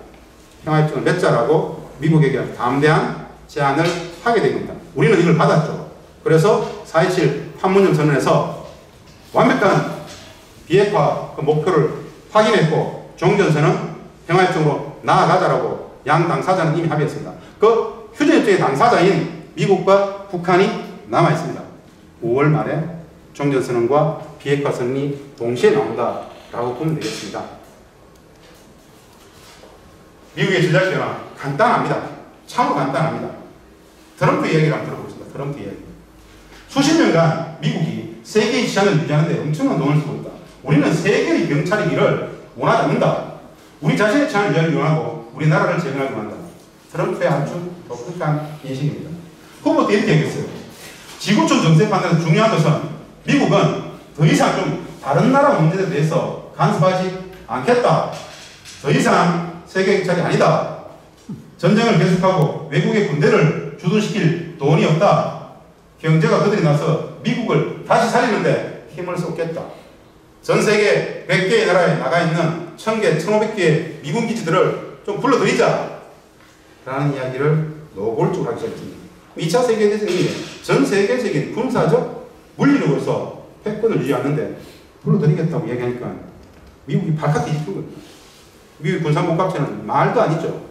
평화협정을 맺자라고 미국에게 담대한 제안을 하게 된 겁니다. 우리는 이걸 받았죠. 그래서 4.27 판문점 선언에서 완벽한 비핵화 그 목표를 확인했고 종전선언 평화협정으로 나아가자라고 양 당사자는 이미 합의했습니다. 그 휴전협정의 당사자인 미국과 북한이 남아있습니다. 5월 말에 종전선언과 비핵화 선언이 동시에 나온다라고 보면 되겠습니다. 미국의 전략 변화 간단합니다. 참으로 간단합니다. 트럼프 이야기를 한번 들어보겠습니다. 트럼프 이야기. 수십 년간 미국이 세계의 시장을 유지하는 데 엄청난 돈을 쓰고 있다. 우리는 세계의 경찰의 일을 원하지 않는다. 우리 자신의 시장을 유지하기 원하고 우리나라를 제공하기 원한다. 트럼프의 아주 독특한 인식입니다. 후보도 이렇게 얘기했어요. 지구촌 정세 판단에서 중요한 것은 미국은 더 이상 좀 다른 나라 문제에 대해서 간섭하지 않겠다. 더 이상 세계 경찰이 아니다. 전쟁을 계속하고 외국의 군대를 주둔시킬 돈이 없다. 경제가 그들이 나서 미국을 다시 살리는데 힘을 쏟겠다. 전 세계 100개의 나라에 나가 있는 1000개, 1500개의 미군 기지들을 좀 불러들이자. 라는 이야기를 노골적으로 하기 시작했습니다. 2차 세계대전이 전 세계적인 군사적 물리력으로서 패권을 유지하는데 불러들이겠다고 이야기하니까 미국이 발칵 뒤집힌 겁니다. 미국의 군사복합체는 말도 아니죠.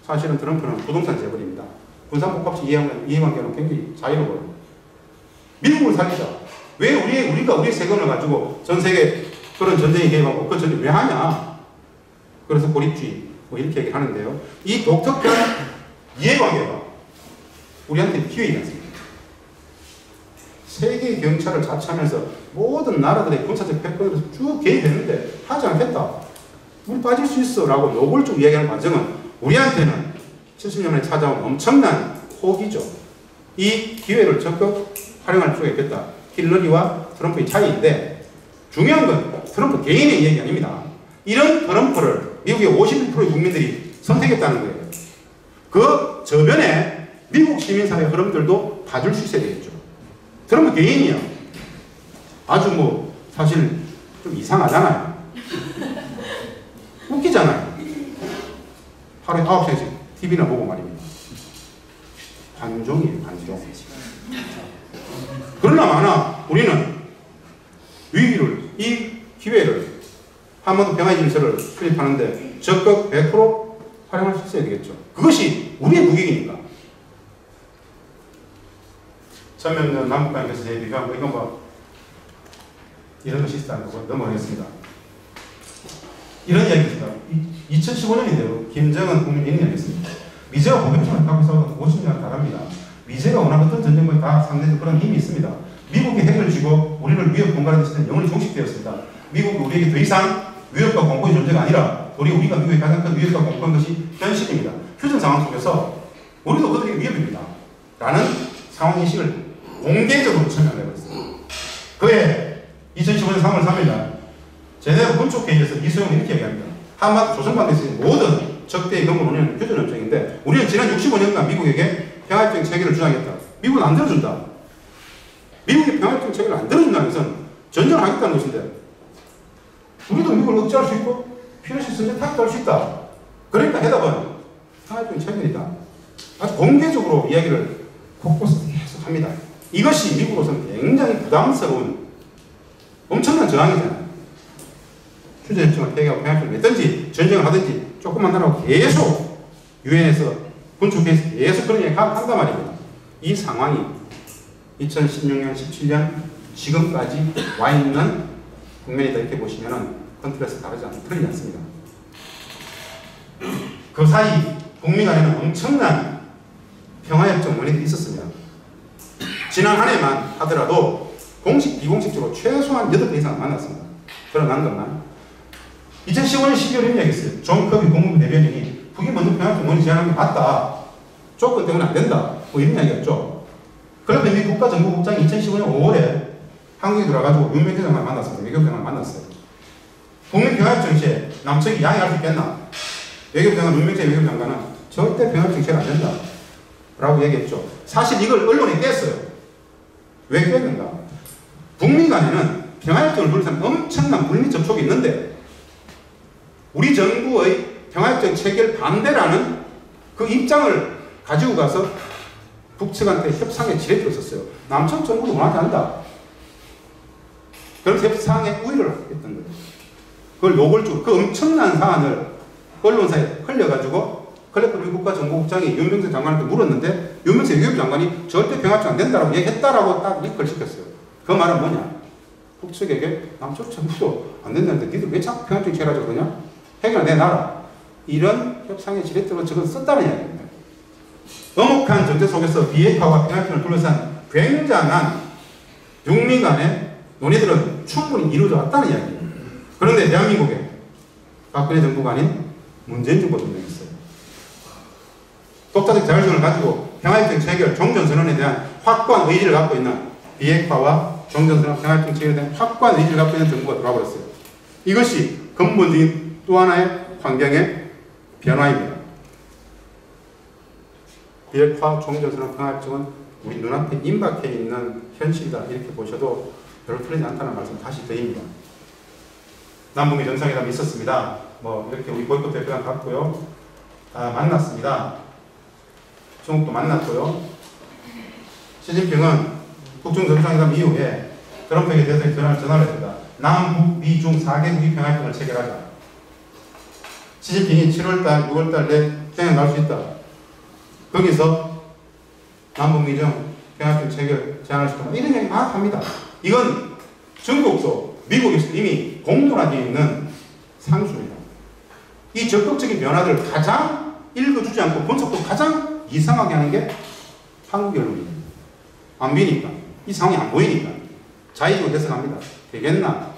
사실은 트럼프는 부동산 재벌입니다. 군사복합체 이해관계는 굉장히 자유로워요. 미국을 살리자. 왜 우리가 우리의 세금을 가지고 전 세계 그런 전쟁에 개입하고 그 전쟁 왜 하냐? 그래서 고립주의 뭐 이렇게 얘기를 하는데요. 이 독특한 이해관계가 우리한테 기회이지 않습니까? 세계 경찰을 자처하면서 모든 나라들의 군사적 패권으로 쭉 개입했는데 하지 않겠다. 우리 빠질 수 있어 라고 노골적으로 이야기하는 과정은 우리한테는 70년에 찾아온 엄청난 호기죠. 이 기회를 적극 활용할 필요가 있겠다. 힐러리와 트럼프의 차이인데 중요한 건 트럼프 개인의 이야기 아닙니다. 이런 트럼프를 미국의 51%의 국민들이 선택했다는 거예요. 그 저변에 미국 시민사회 흐름들도 봐줄 수 있어야 되겠죠. 트럼프 개인이요. 아주 뭐 사실 좀 이상하잖아요. 웃기잖아요. 하루에 9시간씩 TV나 보고 말입니다. 관종이에요, 관종. 그러나 마나 우리는 이 기회를 한반도 평화의 질서를 수립하는데 적극 100% 활용할 수 있어야 되겠죠. 그것이 우리의 무기이니까. 전면 남북관계에서 대비가 뭐 이건 뭐 이런 것이 있다고 넘어가겠습니다. 이런 이야기입니다. 2015년인데요. 김정은 국민인이 하겠습니다. 미제가 보병총을 갖고 있어서 50년 나갑니다. 미제가 워낙 어떤 전쟁과에 다 상대적 그런 힘이 있습니다. 미국이 핵을 쥐고 우리를 위협 공갈하는 시스템은 영원히 종식되었습니다. 미국이 우리에게 더 이상 위협과 공포의 존재가 아니라 우리가 미국의 가장 큰 위협과 공포인 것이 현실입니다. 휴전 상황 속에서 우리도 그들에게 위협입니다. 라는 상황인식을 공개적으로 설명해버렸습니다. 그해 2015년 3월 3일 제네바 군축회의에서 이소영은 이렇게 얘기합니다. 한반도 조선반도에서 모든 적대의 근본 원인은 휴전협정인데 우리는 지난 65년간 미국에게 평화협정 체계를 주장했다. 미국은 안 들어준다. 미국이 평화협정 체계를 안 들어준다는 것은 전쟁을 하겠다는 것인데 우리도 미국을 억제할 수 있고 필요시 선제 타격도 할 수 있다. 그러니까 해답은 평화협정 체계이다. 아주 공개적으로 이야기를 곳곳에서 계속 합니다. 이것이 미국으로서는 굉장히 부담스러운 엄청난 저항이잖아요. 휴전협정을 폐기하고 평화협정을 맺든지 전쟁을 하든지 조금만 하라고 계속 유엔에서 군축회에서 계속 그런 얘기 한단 말입니다. 이 상황이 2016년, 17년 지금까지 와 있는 국면이다 이렇게 보시면은 컨트롤에서 틀리지 않습니다. 그 사이 북미 간에는 엄청난 평화협정 원인이 있었습니다. 지난 한 해만 하더라도 공식, 비공식적으로 최소한 8번 이상 만났습니다. 드러난 것만. 2015년 12월에 이야기했어요. 존 커비 국무부 대변인이 북이 먼저 평화협정 원인 제안한 게 맞다. 조건 때문에 안 된다. 뭐 이런 이야기였죠. 그런데 미 국가정보국장이 2015년 5월에 한국에 들어가지고 윤명태 장관을 만났습니다. 외교부장관을 만났어요. 북미평화정치에 남측이 양해할 수 있겠나? 외교부장관 윤명태 외교부장관은 절대 평화정치가 안 된다 라고 얘기했죠. 사실 이걸 언론에 깼어요. 왜 깼는가? 북미 간에는 평화협정을 둘러싼 엄청난 물리 접촉이 있는데 우리 정부의 평화협정 체결 반대라는 그 입장을 가지고 가서 북측한테 협상의 지렛대를 썼어요. 남측 정부도 원하지 않는다. 그래서 협상에 우위를 했던 거예요. 그걸 노골적으로 그 엄청난 사안을 언론사에 흘려가지고 그래서 우리 국가정보국장이 윤명세 장관한테 물었는데 윤명세 외교부 장관이 절대 평화협정 안 된다라고 얘기했다라고 딱 리크를 시켰어요. 그 말은 뭐냐? 북측에게 남측 정부도 안 된다는데 니들 왜 자꾸 평화협정 체결하자고 그러냐? 해결 내놔라. 이런 협상의 지렛대로 저건 썼다는 이야기입니다. 엄혹한 정체 속에서 비핵화와 평화협정을 둘러싼 굉장한 북미 간의 논의들은 충분히 이루어져 왔다는 이야기예요. 그런데 대한민국에 박근혜 정부가 아닌 문재인 정부가 등장했어요. 독자적 자율성을 가지고 평화협정 체결, 종전선언에 대한 확고한 의지를 갖고 있는 비핵화와 종전선언, 평화협정 체결에 대한 확고한 의지를 갖고 있는 정부가 들어와 버렸어요. 이것이 근본적인 또 하나의 환경의 변화입니다. 비핵화, 종전선언, 평화협정은 우리 눈앞에 임박해 있는 현실이다 이렇게 보셔도 별로 틀리지 않다는 말씀 다시 드립니다. 남북미 정상회담이 있었습니다. 뭐 이렇게 우리 보이콧 대표랑 갔고요. 다 만났습니다. 중국도 만났고요. 시진핑은 북중 정상회담 이후에 트럼프에게 대해서 전화를 했습니다. 남북 미중 4개국이 평화협정을 체결하자. 시진핑이 7월달, 6월달 내 평양 갈 수 있다. 거기서 남북 미중 평화협정 체결 제안할 수 있다. 이런 얘기 막 합니다. 이건 중국도 미국에서 이미 공론화되어 있는 상수입니다. 이 적극적인 변화들을 가장 읽어주지 않고 분석도 가장 이상하게 하는 게 한국 언론입니다. 안 보이니까. 이 상황이 안 보이니까. 자의적으로 해석합니다. 되겠나?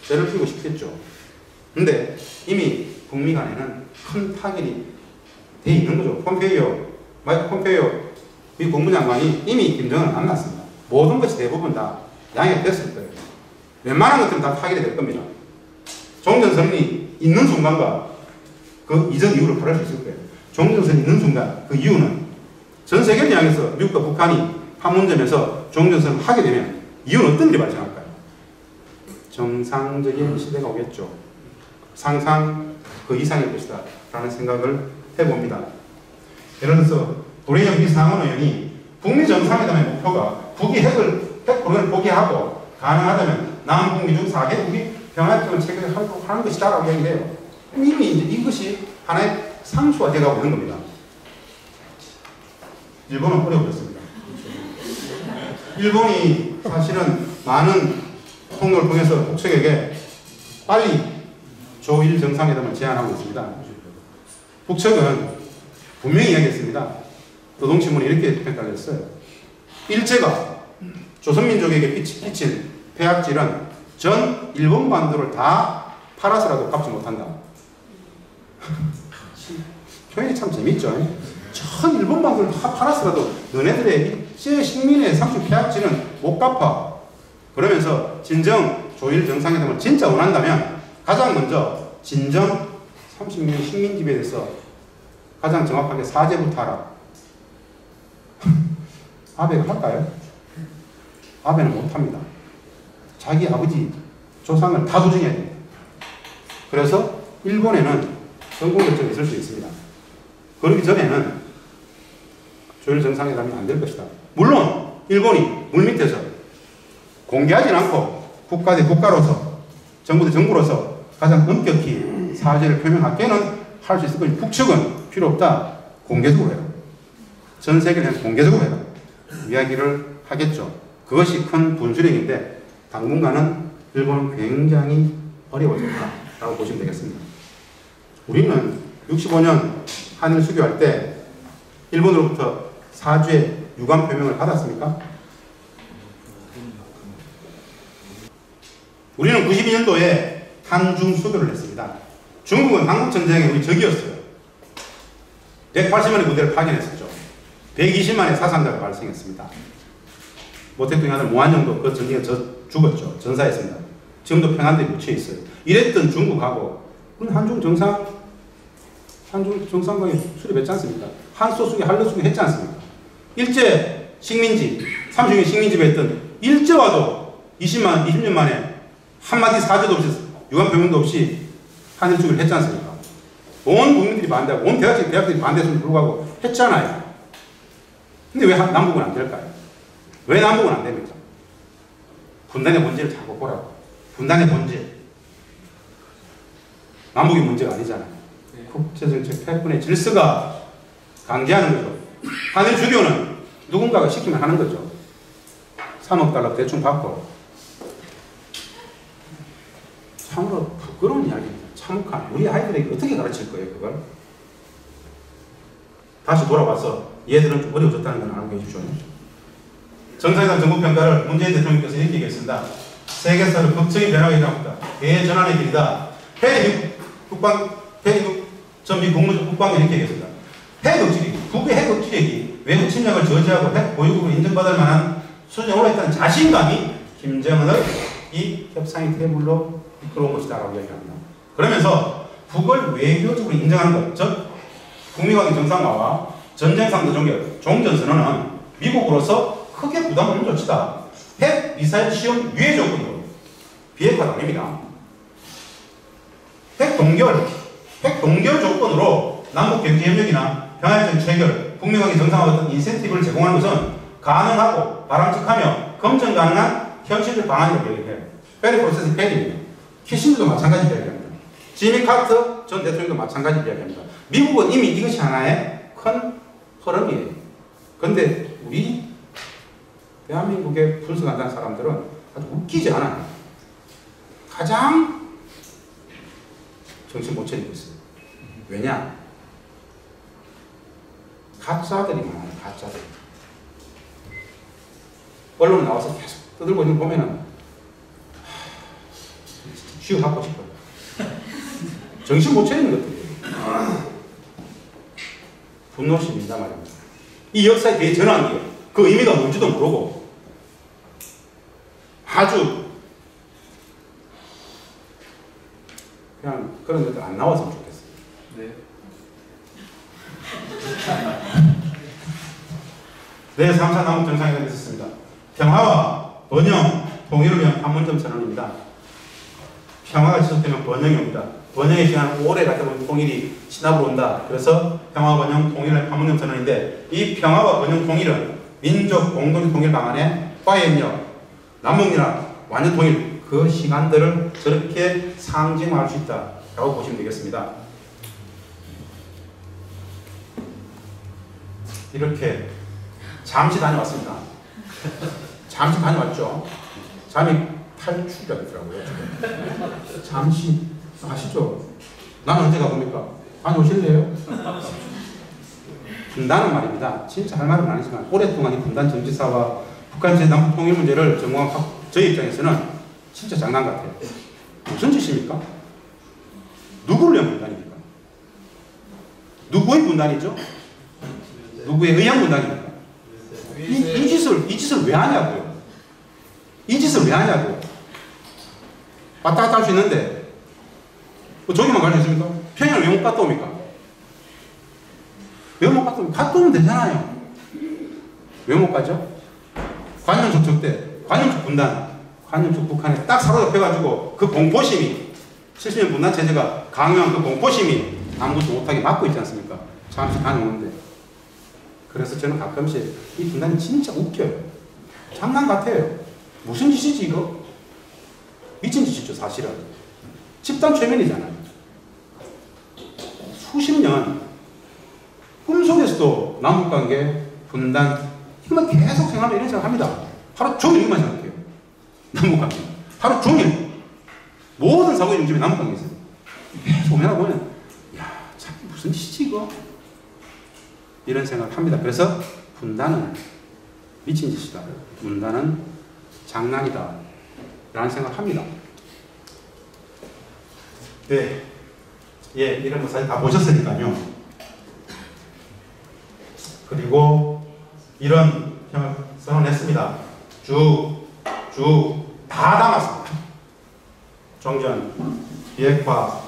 쟤를 피우고 싶겠죠. 근데 이미 북미 간에는 큰 타결이 돼 있는 거죠. 마이크 폼페이오 미 국무장관이 이미 김정은을 만났습니다. 모든 것이 대부분 다 양해됐을 거예요. 웬만한 것들은 다 타결이 될 겁니다. 종전선언이 있는 순간과 그 이전 이후를 말할 수 있을 거예요. 종전선언이 있는 순간 그 이유는 전 세계를 향해서 미국과 북한이 판문점에서 종전선언을 하게 되면 이유는 어떤 일이 발생할까요? 정상적인 시대가 오겠죠. 상상 그 이상일 것이다 라는 생각을 해봅니다. 예를 들어서 도래영 이상원 의원이 북미 정상회담의 목표가 북이 핵을 100%를 포기하고 가능하다면 남북미 중 4개국이 평화협정을 체결하도록 하는 것이다 라고 얘기해요. 이미 이제 이것이 하나의 상수가 되어가고 있는 겁니다. 일본은 어려워졌습니다. 일본이 사실은 많은 통로를 통해서 북측에게 빨리 조1 정상회담을 제안하고 있습니다. 북측은 분명히 이야기했습니다. 노동신문이 이렇게 평가를 했어요. 일제가 조선민족에게 끼친 폐악질은 전 일본 반도를 다 팔아서라도 갚지 못한다. 표현이 참 재밌죠. 전 일본 반도를 다 팔아서라도 너네들의 일제 식민의 상수 폐악질은 못 갚아. 그러면서 진정 조일 정상회담을 진짜 원한다면 가장 먼저 진정 30년 식민지배에 대해서 가장 정확하게 사죄부터 하라. 아베가 할까요? 아베는 못합니다. 자기 아버지 조상을 다 조정해야 됩니다. 그래서 일본에는 성공 결정이 있을 수 있습니다. 그러기 전에는 조일 정상회담이 안 될 것이다. 물론 일본이 물밑에서 공개하지 않고 국가 대 국가로서 정부 대 정부로서 가장 엄격히 사죄를 표명하게는 할 수 있을 것이 북측은 필요 없다. 공개적으로 해라. 전 세계를 공개적으로 해라. 이야기를 하겠죠. 그것이 큰 분수령인데 당분간은 일본은 굉장히 어려워졌다라고 보시면 되겠습니다. 우리는 65년 한일 수교할 때 일본으로부터 사죄 유감 표명을 받았습니까? 우리는 92년도에 한중 수교를 했습니다. 중국은 한국전쟁의 우리 적이었어요. 180만의 부대를 파견했었죠. 120만의 사상자가 발생했습니다. 모 대통령 아들 모한정도 그 전쟁에 죽었죠. 전사했습니다. 지금도 평안도에 묻혀 있어요. 이랬던 중국하고 한중 정상관계 수립했지 않습니까? 한소수기, 한러수기 했지 않습니까? 일제 식민지, 30년 식민지배 했던 일제와도 20년 만에 한마디 사죄도 없이 유감 표명도 없이 한일주기를 했지 않습니까? 온 국민들이 반대하고 온 대학들이 반대했음에도 불구하고 했잖아요. 근데 왜 남북은 안 될까요? 왜 남북은 안 됩니까? 분단의 본질을 자꾸 보라고. 분단의 본질. 남북이 문제가 아니잖아요. 국제정책 패권의 질서가 강제하는 거죠. 한일 주교는 누군가가 시키면 하는 거죠. 3억 달러 대충 받고. 참으로 부끄러운 이야기입니다. 참혹한. 우리 아이들에게 어떻게 가르칠 거예요, 그걸? 다시 돌아와서 얘들은 좀 어려워졌다는 걸 알고 계십시오. 정상회담 정부평가를 문재인 대통령께서 이렇게 얘기했습니다. 세계사를 극적인 변화가 일어납니다. 대전환의 길이다. 미 국무국방부 이렇게 얘기했습니다. 북의 핵 억지력이 외국 침략을 저지하고 핵 보유국으로 인정받을 만한 수준에 올라있다는 자신감이 김정은의 이 협상의 태물로 이끌어온 것이다 라고 이야기합니다. 그러면서 북을 외교적으로 인정하는 것, 즉 북미관계 정상화와 전쟁상도 종전선언은 미국으로서 크게 부담 없는 조치다. 핵 미사일 시험 유예 조건으로 비핵화가 아닙니다. 핵 동결 조건으로 남북 경제협력이나 평화협정 체결, 북미관계 정상화 같은 인센티브를 제공하는 것은 가능하고 바람직하며 검증 가능한 현실적 방안이라고 얘기해요. 페리 프로세스 페리입니다. 키신저도 마찬가지 이야기합니다. 지미 카터 전 대통령도 마찬가지 이야기합니다. 미국은 이미 이것이 하나의 큰 흐름이에요. 그런데 우리 대한민국에 분석한다는 사람들은 아주 웃기지 않아요. 가장 정신 못 차리고 있어요. 왜냐? 가짜들이 많아요. 가짜들. 언론에 나와서 계속 떠들고 있는 거 보면은 쥐어잡고 싶어요. 정신 못 차리는 것들이에요. 분노심이다 말입니다. 이 역사의 대전환기에 그 의미가 뭔지도 모르고 아주 그냥 그런 것들 안 나왔으면 좋겠어요. 네. 네, 3차 남북 정상회담이 있었습니다. 평화와 번영, 통일을 위한 판문점 선언입니다. 평화가 지속되면 번영이 옵니다. 번영의 시간은 오래 가다 보면 통일이 진압으로 온다. 그래서 평화, 번영, 통일의 판문점 선언인데 이 평화와 번영, 통일은 민족 공동 통일 방안에 화해협력, 남북연합, 완전 통일 그 시간들을 저렇게 상징할 수 있다라고 보시면 되겠습니다. 이렇게 잠시 다녀왔습니다. 잠시 다녀왔죠. 잠이 탈출이라더라고요. 잠시 아시죠? 나는 언제 가봅니까? 다녀오실래요? 분단은 말입니다. 진짜 할 말은 아니지만 오랫동안 이 분단 정치사와 북한제 남북 통일 문제를 전공한 저희 입장에서는 진짜 장난 같아요. 무슨 짓입니까? 누구를 위한 분단입니까? 누구의 분단이죠? 누구에 의한 분단입니까? 이 짓을 왜 하냐고요? 이 짓을 왜 하냐고요? 왔다 갔다 할 수 있는데 저기만 갈 수 있습니까? 평양을 왜 못 갔다 옵니까? 왜 못 갔다 옵니까? 갔다 오면 되잖아요. 왜 못 가죠? 관념적 적대, 관념적 분단, 관념적 북한에 딱 사로잡혀가지고 그 공포심이 70년 분단 체제가 강요한 그 공포심이 아무것도 못하게 막고 있지 않습니까? 잠시 다녀오는데. 그래서 저는 가끔씩 이 분단이 진짜 웃겨요. 장난 같아요. 무슨 짓이지 이거? 미친 짓이죠 사실은. 집단 최면이잖아요. 수십 년 꿈속에서도 남북관계 분단 이것만 계속 생각하면 이런 생각합니다. 하루 종일 이것만 생각해요. 남북관계. 하루 종일 모든 사고의 중심에 남북관계 있어요. 계속 보면 야, 참 무슨 짓이지 이거? 이런 생각을 합니다. 그래서 분단은 미친 짓이다. 분단은 장난이다. 라는 생각을 합니다. 네. 예, 이런 거 사실 다 보셨으니까요. 그리고 이런 평을 선언했습니다. 다 담았습니다. 종전, 비핵화,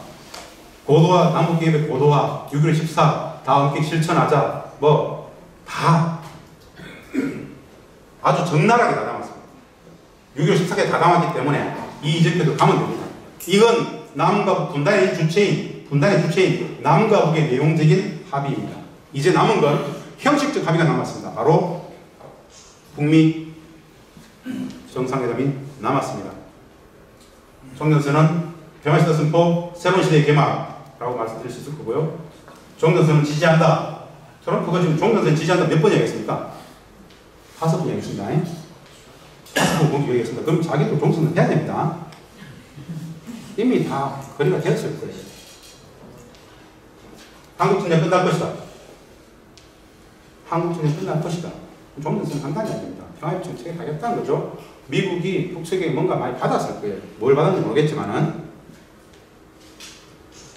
고도화, 남북기업의 고도화, 6.15 14, 다음킥 실천하자, 뭐, 다 아주 적나라하게 다 담았습니다. 6.15 14개 다 담았기 때문에 이 이적표도 가면 됩니다. 이건 남과 북 분단의 주체인 남과 북의 내용적인 합의입니다. 이제 남은 건 형식적 합의가 남았습니다. 바로 북미 정상회담이 남았습니다. 종전선언 평화시대 선포 새로운 시대의 개막이라고 말씀드릴 수 있을 거고요. 종전선언 지지한다. 트럼프가 지금 종전선언 지지한다 몇 번 얘기했습니까? 5번 얘기했습니다. 5번 얘기했습니다. 그럼 자기도 종전선언 해야 됩니다. 이미 다 거리가 되었을 거예요. 한국 전쟁 끝날 것이다. 한국 전쟁 끝날 것이다. 종전선언 한다는 얘기입니다. 평화협정 체결하겠다는 거죠. 미국이 북측에 뭔가 많이 받았을 거예요. 뭘 받았는지 모르겠지만은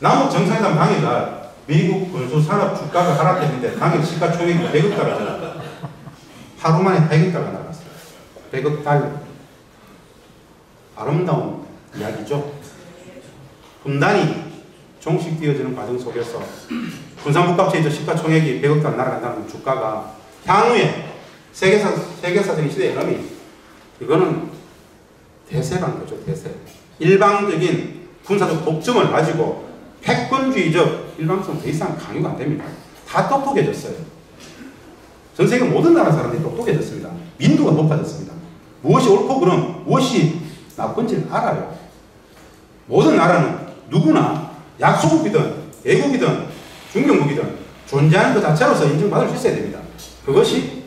남북 정상회담 당일날 미국 군수산업 주가가 하락했는데 당일 시가총액이 100억 달러잖아요. 하루 만에 100억 달러 나갔어요. 100억 달러. 아름다운 이야기죠. 분단이 종식되어지는 과정 속에서 군산복합체제적 시가총액이 100억 달러 날아간다는 주가가 향후에 세계사적인 시대의 의미, 이거는 대세라는 거죠. 대세. 일방적인 군사적 독점을 가지고 패권주의적 일방성 더 이상 강요가 안 됩니다. 다 똑똑해졌어요. 전 세계 모든 나라 사람들이 똑똑해졌습니다. 민도가 높아졌습니다. 무엇이 옳고 그름, 무엇이 나쁜지를 알아요. 모든 나라는 누구나 약소국이든 애국이든 중경국이든 존재하는 것 자체로서 인정받을 수 있어야 됩니다. 그것이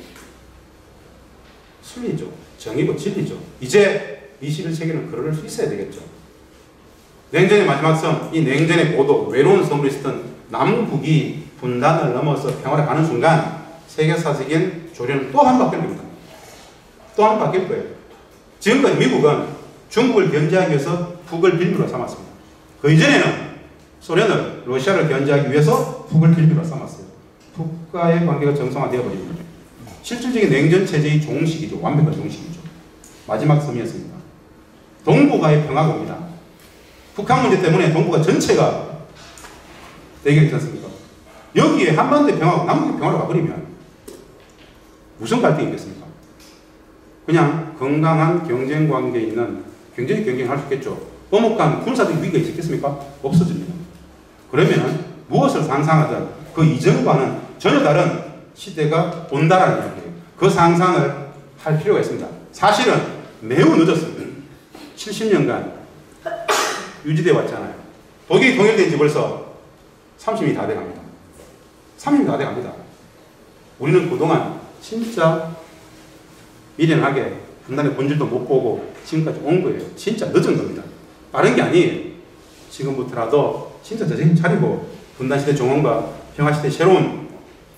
순리죠. 정의고 진리죠. 이제 21세기는 그럴 수 있어야 되겠죠. 냉전의 마지막 섬, 이 냉전의 고도, 외로운 섬으로 있었던 남북이 분단을 넘어서 평화를 가는 순간 세계사적인 조련은 또 한 번 바뀔 겁니다. 또 한 번 바뀔 거예요. 지금까지 미국은 중국을 견제하기 위해서 북을 빌미로 삼았습니다. 그 이전에는 소련은 러시아를 견제하기 위해서 북을 빌미로 삼았어요. 북과의 관계가 정상화되어 버립니다. 실질적인 냉전체제의 종식이죠. 완벽한 종식이죠. 마지막 섬이었습니다. 동북아의 평화가 옵니다. 북한 문제 때문에 동북아 전체가 대결이 있지 않습니까? 여기에 한반도의 평화가 남북의 평화로 가버리면 무슨 갈등이 있겠습니까? 그냥 건강한 경쟁 관계에 있는 굉장히 경쟁할 수 있겠죠. 엄혹한 군사적 위기가 있겠습니까? 없어집니다. 그러면 무엇을 상상하든 그 이전과는 전혀 다른 시대가 온다라는 이야기예요. 그 상상을 할 필요가 있습니다. 사실은 매우 늦었습니다. 70년간 유지되어 왔잖아요. 독일이 통일된 지 벌써 30년이 다 돼갑니다. 30년이 다 돼갑니다. 우리는 그동안 진짜 미련하게 분단의 본질도 못 보고 지금까지 온 거예요. 진짜 늦은 겁니다. 빠른 게 아니에요. 지금부터라도 진짜 정신 차리고 분단시대 종언과 평화시대 새로운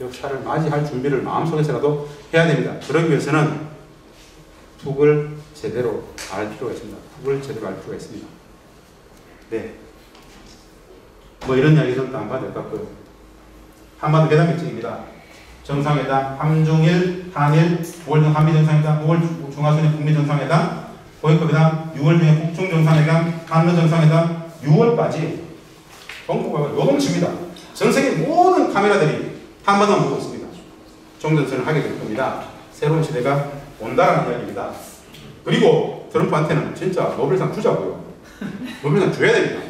역사를 맞이할 준비를 마음속에서라도 해야 됩니다. 그러기 위해서는 북을 제대로 알 필요가 있습니다. 북을 제대로 알 필요가 있습니다. 네. 뭐 이런 이야기는 안 봐도 될 것 같고요. 한반도 회담 일정입니다. 정상회담, 한중일, 한일, 5월 중 한미정상회담, 5월 중하순회 북미정상회담, 고위급회담, 6월 중에 북중정상회담, 한미정상회담, 6월까지 동북아가 요동칩니다. 전 세계 모든 카메라들이 한반도만 보고 있습니다. 종전선언을 하게 될 겁니다. 새로운 시대가 온다라는 이야기입니다. 그리고 트럼프한테는 진짜 노벨상 주자고요. 노벨상 줘야 됩니다.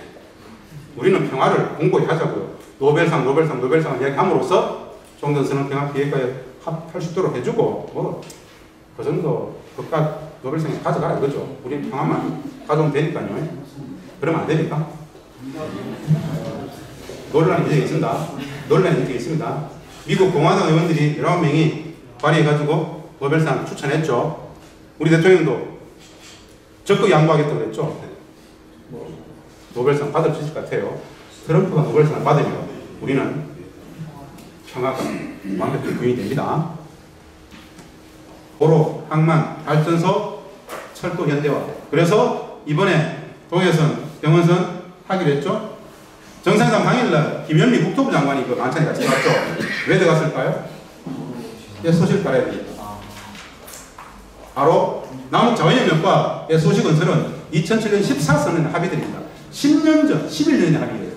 우리는 평화를 공고히 하자고요. 노벨상을 이야기함으로써 종전선언 평화 비핵화에 합할 수 있도록 해주고 뭐 그 정도 그깟 노벨상에 가져가라 이거죠. 우리는 평화만 가져오면 되니까요. 그러면 안 됩니까? 논란이 이제 있습니다. 논란이 이렇게 있습니다. 미국 공화당 의원들이 19명이 발의해가지고 노벨상 추천했죠. 우리 대통령도 적극 양보하겠다고 그랬죠. 노벨상 받을 수 있을 것 같아요. 트럼프가 노벨상을 받으면 우리는 평화가 완벽히 구현이 됩니다. 도로, 항만, 발전소, 철도 현대화. 그래서 이번에 동해선, 병원선 하기로 했죠. 정상회담 당일날 김현미 국토부 장관이 그 만찬에 같이 갔죠. 왜 들어갔을까요? 소실 깔아야 되니까. 바로 남북자원협력과의 소식건설은 2007년 14선의 합의들입니다. 10년 전, 11년의 합의예요.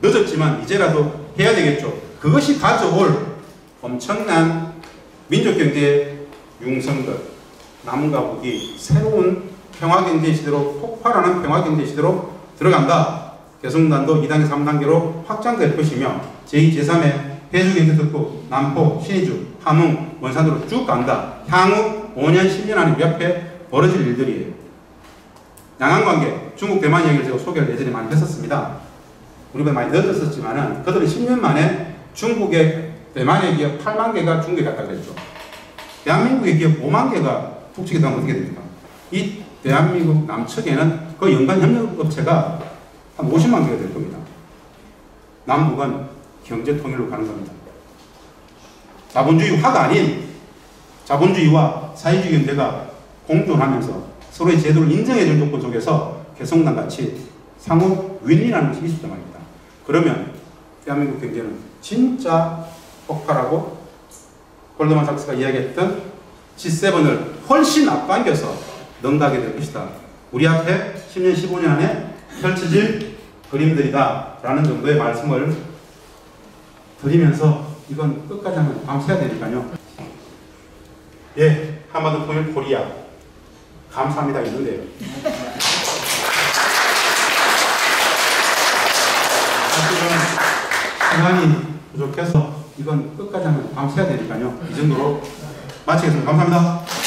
늦었지만 이제라도 해야 되겠죠. 그것이 가져올 엄청난 민족경제 융성들, 남과 북이 새로운 평화경제 시대로 폭발하는 평화경제 시대로 들어간다. 개성단도 2단계, 3단계로 확장될 것이며 제2, 제3의 해수경제특구, 남포, 신의주, 함흥, 원산으로 쭉 간다. 향후 5년, 10년 안에 우리 앞에 벌어질 일들이에요. 양안관계, 중국, 대만 얘기를 제가 소개를 예전에 많이 했었습니다. 우리보다 많이 늦었었지만은 그들은 10년 만에 중국의 대만의 기업 8만 개가 중국에 갔다 그랬죠. 대한민국의 기업 5만 개가 북측에 가면 어떻게 됩니까? 이 대한민국 남측에는 그 연간 협력업체가 한 50만 개가 될 겁니다. 남북은 경제 통일로 가는 겁니다. 자본주의화가 아닌 자본주의와 사회주의 경제가 공존하면서 서로의 제도를 인정해줄 조건 속에서 개성단 같이 상호 윈윈하는 것이 있을 말입니다. 그러면 대한민국 경제는 진짜 폭발하고 골드만삭스가 이야기했던 G7을 훨씬 앞당겨서 넘나게 될 것이다. 우리 앞에 10년, 15년 안에 펼쳐질 그림들이다 라는 정도의 말씀을 드리면서 이건 끝까지 한번 밤새야 되니까요. 예, 한마디 통일 코리아 감사합니다 있는데요. 사실은 시간이 부족해서 이건 끝까지 한번 밤새야 되니까요. 이 정도로 마치겠습니다. 감사합니다.